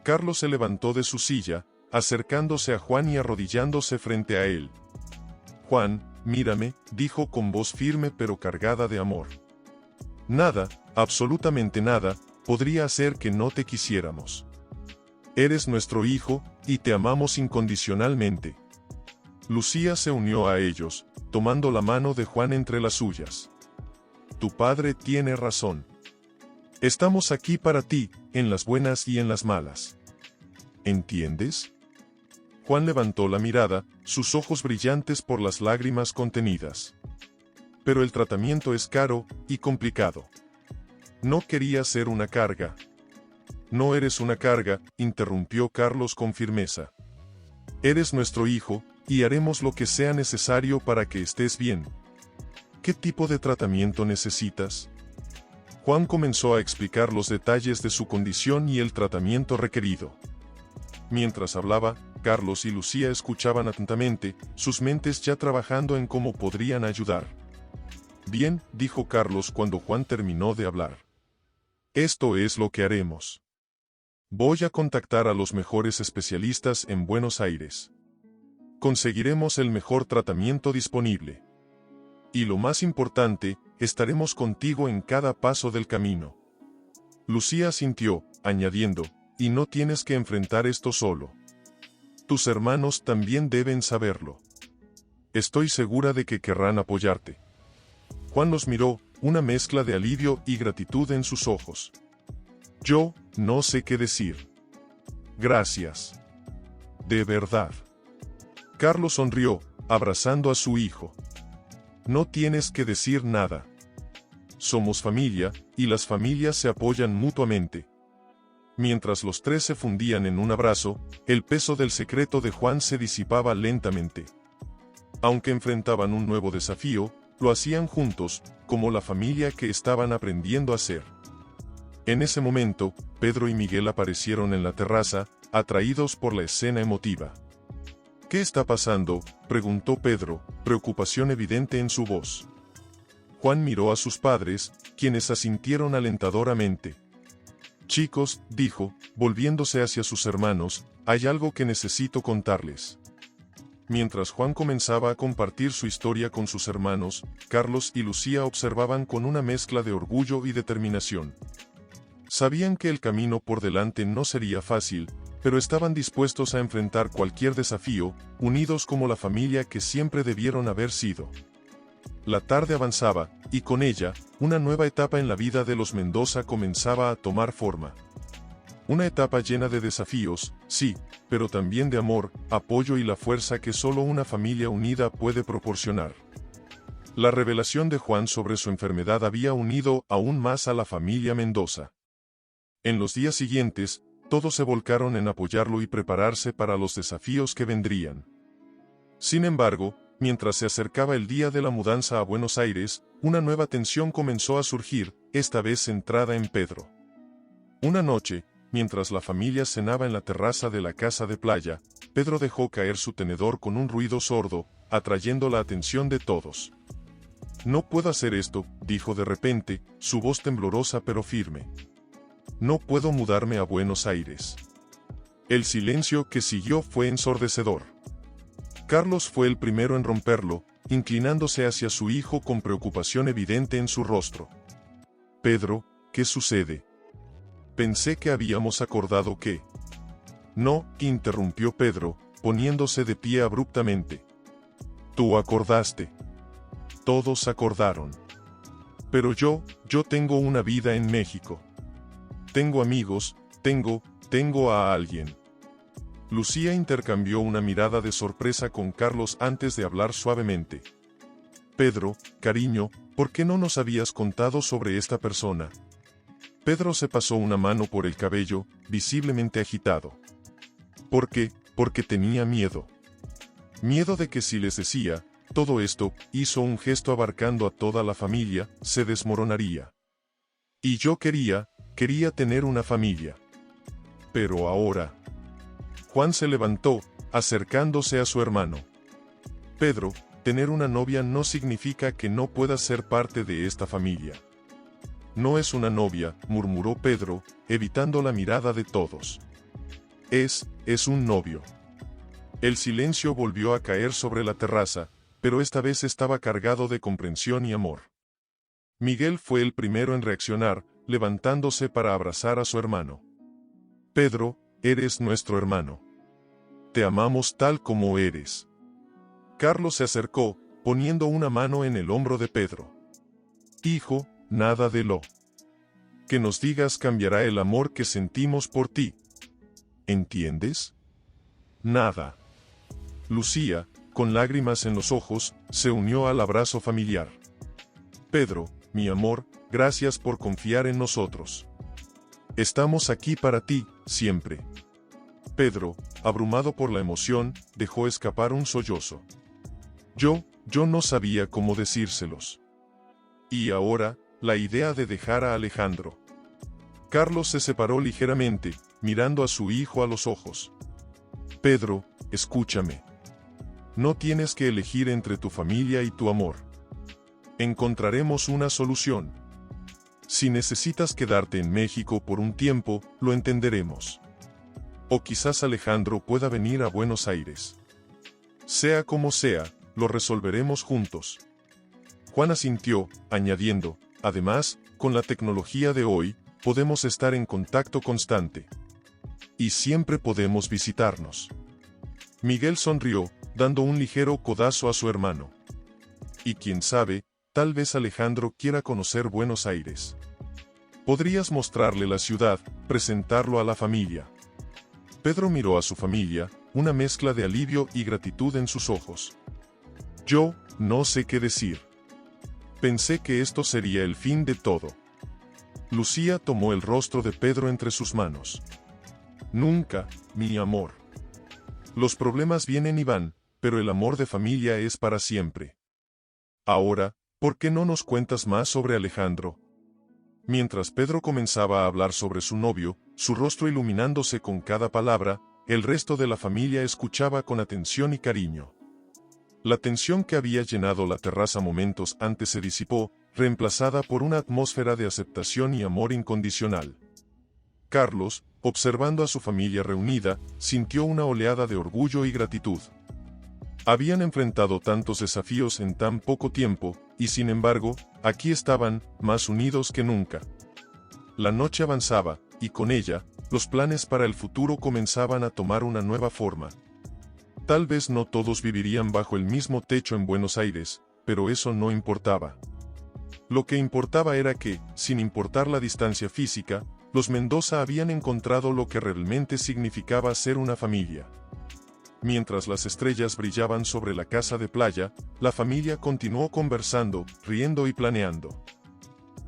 Carlos se levantó de su silla, acercándose a Juan y arrodillándose frente a él. Juan, mírame, dijo con voz firme pero cargada de amor. Nada, absolutamente nada, podría hacer que no te quisiéramos. Eres nuestro hijo, y te amamos incondicionalmente. Lucía se unió a ellos, tomando la mano de Juan entre las suyas. Tu padre tiene razón. Estamos aquí para ti, en las buenas y en las malas. ¿Entiendes? Juan levantó la mirada, sus ojos brillantes por las lágrimas contenidas. Pero el tratamiento es caro y complicado. No quería ser una carga. No eres una carga, interrumpió Carlos con firmeza. Eres nuestro hijo, y haremos lo que sea necesario para que estés bien. ¿Qué tipo de tratamiento necesitas? Juan comenzó a explicar los detalles de su condición y el tratamiento requerido. Mientras hablaba, Carlos y Lucía escuchaban atentamente, sus mentes ya trabajando en cómo podrían ayudar. Bien, dijo Carlos cuando Juan terminó de hablar. Esto es lo que haremos. Voy a contactar a los mejores especialistas en Buenos Aires. Conseguiremos el mejor tratamiento disponible. Y lo más importante, estaremos contigo en cada paso del camino. Lucía asintió, añadiendo, y no tienes que enfrentar esto solo. Tus hermanos también deben saberlo. Estoy segura de que querrán apoyarte. Juan los miró, una mezcla de alivio y gratitud en sus ojos. Yo, no sé qué decir. Gracias. De verdad. Carlos sonrió, abrazando a su hijo. No tienes que decir nada. Somos familia, y las familias se apoyan mutuamente. Mientras los tres se fundían en un abrazo, el peso del secreto de Juan se disipaba lentamente. Aunque enfrentaban un nuevo desafío, lo hacían juntos, como la familia que estaban aprendiendo a ser. En ese momento, Pedro y Miguel aparecieron en la terraza, atraídos por la escena emotiva. ¿Qué está pasando?, preguntó Pedro, preocupación evidente en su voz. Juan miró a sus padres, quienes asintieron alentadoramente. Chicos, dijo, volviéndose hacia sus hermanos, hay algo que necesito contarles. Mientras Juan comenzaba a compartir su historia con sus hermanos, Carlos y Lucía observaban con una mezcla de orgullo y determinación. Sabían que el camino por delante no sería fácil, pero estaban dispuestos a enfrentar cualquier desafío, unidos como la familia que siempre debieron haber sido. La tarde avanzaba, y con ella, una nueva etapa en la vida de los Mendoza comenzaba a tomar forma. Una etapa llena de desafíos, sí, pero también de amor, apoyo y la fuerza que solo una familia unida puede proporcionar. La revelación de Juan sobre su enfermedad había unido aún más a la familia Mendoza. En los días siguientes, todos se volcaron en apoyarlo y prepararse para los desafíos que vendrían. Sin embargo, mientras se acercaba el día de la mudanza a Buenos Aires, una nueva tensión comenzó a surgir, esta vez centrada en Pedro. Una noche, mientras la familia cenaba en la terraza de la casa de playa, Pedro dejó caer su tenedor con un ruido sordo, atrayendo la atención de todos. No puedo hacer esto, dijo de repente, su voz temblorosa pero firme. No puedo mudarme a Buenos Aires. El silencio que siguió fue ensordecedor. Carlos fue el primero en romperlo, inclinándose hacia su hijo con preocupación evidente en su rostro. Pedro, ¿qué sucede? Pensé que habíamos acordado que... No, interrumpió Pedro, poniéndose de pie abruptamente. Tú acordaste. Todos acordaron. Pero yo tengo una vida en México. Tengo amigos, tengo a alguien. Lucía intercambió una mirada de sorpresa con Carlos antes de hablar suavemente. Pedro, cariño, ¿por qué no nos habías contado sobre esta persona? Pedro se pasó una mano por el cabello, visiblemente agitado. ¿Por qué? Porque tenía miedo. Miedo de que si les decía todo esto, hizo un gesto abarcando a toda la familia, se desmoronaría. Y yo quería tener una familia. Pero ahora... Juan se levantó, acercándose a su hermano. Pedro, tener una novia no significa que no puedas ser parte de esta familia. No es una novia, murmuró Pedro, evitando la mirada de todos. Es un novio. El silencio volvió a caer sobre la terraza, pero esta vez estaba cargado de comprensión y amor. Miguel fue el primero en reaccionar, levantándose para abrazar a su hermano. Pedro, eres nuestro hermano. Te amamos tal como eres. Carlos se acercó, poniendo una mano en el hombro de Pedro. Hijo, nada de lo que nos digas cambiará el amor que sentimos por ti. ¿Entiendes? Nada. Lucía, con lágrimas en los ojos, se unió al abrazo familiar. Pedro, mi amor, gracias por confiar en nosotros. Estamos aquí para ti, siempre. Pedro, abrumado por la emoción, dejó escapar un sollozo. Yo no sabía cómo decírselos. Y ahora, la idea de dejar a Alejandro. Carlos se separó ligeramente, mirando a su hijo a los ojos. Pedro, escúchame. No tienes que elegir entre tu familia y tu amor. Encontraremos una solución. Si necesitas quedarte en México por un tiempo, lo entenderemos. O quizás Alejandro pueda venir a Buenos Aires. Sea como sea, lo resolveremos juntos. Juan asintió, añadiendo, además, con la tecnología de hoy, podemos estar en contacto constante. Y siempre podemos visitarnos. Miguel sonrió, dando un ligero codazo a su hermano. Y quién sabe, tal vez Alejandro quiera conocer Buenos Aires. Podrías mostrarle la ciudad, presentarlo a la familia. Pedro miró a su familia, una mezcla de alivio y gratitud en sus ojos. Yo no sé qué decir. Pensé que esto sería el fin de todo. Lucía tomó el rostro de Pedro entre sus manos. Nunca, mi amor. Los problemas vienen y van, pero el amor de familia es para siempre. Ahora, ¿por qué no nos cuentas más sobre Alejandro? Mientras Pedro comenzaba a hablar sobre su novio, su rostro iluminándose con cada palabra, el resto de la familia escuchaba con atención y cariño. La tensión que había llenado la terraza momentos antes se disipó, reemplazada por una atmósfera de aceptación y amor incondicional. Carlos, observando a su familia reunida, sintió una oleada de orgullo y gratitud. Habían enfrentado tantos desafíos en tan poco tiempo, y sin embargo, aquí estaban, más unidos que nunca. La noche avanzaba, y con ella, los planes para el futuro comenzaban a tomar una nueva forma. Tal vez no todos vivirían bajo el mismo techo en Buenos Aires, pero eso no importaba. Lo que importaba era que, sin importar la distancia física, los Mendoza habían encontrado lo que realmente significaba ser una familia. Mientras las estrellas brillaban sobre la casa de playa, la familia continuó conversando, riendo y planeando.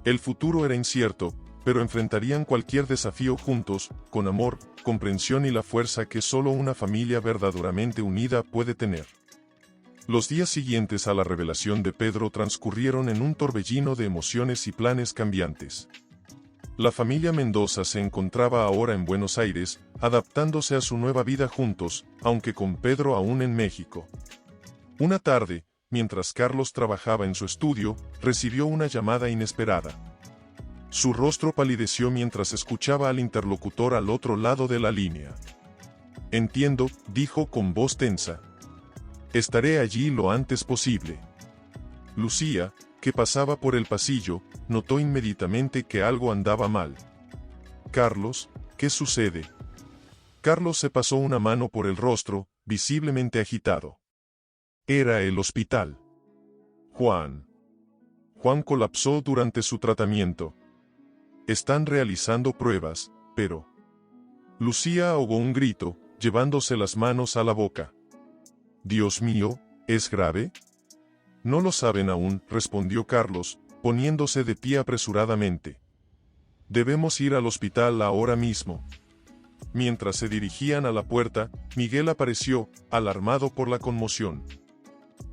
El futuro era incierto, pero enfrentarían cualquier desafío juntos, con amor, comprensión y la fuerza que solo una familia verdaderamente unida puede tener. Los días siguientes a la revelación de Pedro transcurrieron en un torbellino de emociones y planes cambiantes. La familia Mendoza se encontraba ahora en Buenos Aires, adaptándose a su nueva vida juntos, aunque con Pedro aún en México. Una tarde, mientras Carlos trabajaba en su estudio, recibió una llamada inesperada. Su rostro palideció mientras escuchaba al interlocutor al otro lado de la línea. Entiendo, dijo con voz tensa. Estaré allí lo antes posible. Lucía, que pasaba por el pasillo, notó inmediatamente que algo andaba mal. Carlos, ¿qué sucede? Carlos se pasó una mano por el rostro, visiblemente agitado. Era el hospital. Juan colapsó durante su tratamiento. Están realizando pruebas, pero... Lucía ahogó un grito, llevándose las manos a la boca. Dios mío, ¿es grave? No lo saben aún, respondió Carlos, poniéndose de pie apresuradamente. Debemos ir al hospital ahora mismo. Mientras se dirigían a la puerta, Miguel apareció, alarmado por la conmoción.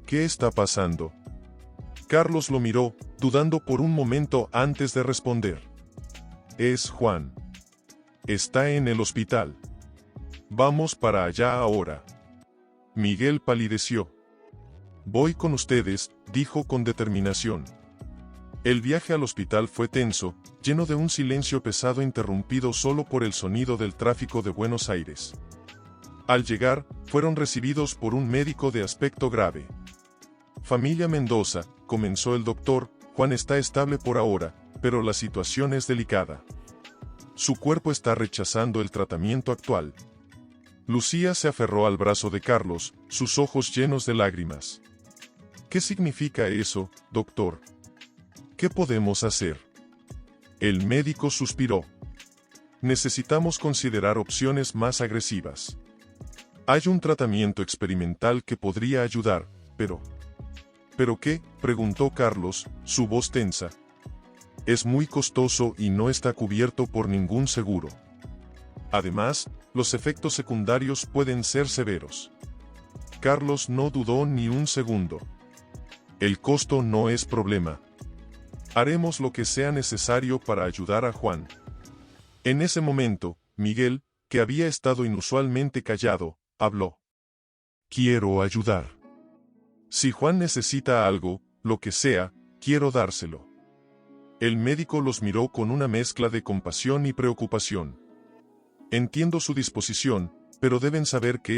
¿Qué está pasando? Carlos lo miró, dudando por un momento antes de responder. Es Juan. Está en el hospital. Vamos para allá ahora. Miguel palideció. Voy con ustedes, dijo con determinación. El viaje al hospital fue tenso, lleno de un silencio pesado interrumpido solo por el sonido del tráfico de Buenos Aires. Al llegar, fueron recibidos por un médico de aspecto grave. Familia Mendoza, comenzó el doctor, Juan está estable por ahora, pero la situación es delicada. Su cuerpo está rechazando el tratamiento actual. Lucía se aferró al brazo de Carlos, sus ojos llenos de lágrimas. ¿Qué significa eso, doctor? ¿Qué podemos hacer? El médico suspiró. Necesitamos considerar opciones más agresivas. Hay un tratamiento experimental que podría ayudar, pero... ¿Pero qué?, preguntó Carlos, su voz tensa. Es muy costoso y no está cubierto por ningún seguro. Además, los efectos secundarios pueden ser severos. Carlos no dudó ni un segundo. El costo no es problema. Haremos lo que sea necesario para ayudar a Juan. En ese momento, Miguel, que había estado inusualmente callado, habló. Quiero ayudar. Si Juan necesita algo, lo que sea, quiero dárselo. El médico los miró con una mezcla de compasión y preocupación. Entiendo su disposición, pero deben saber que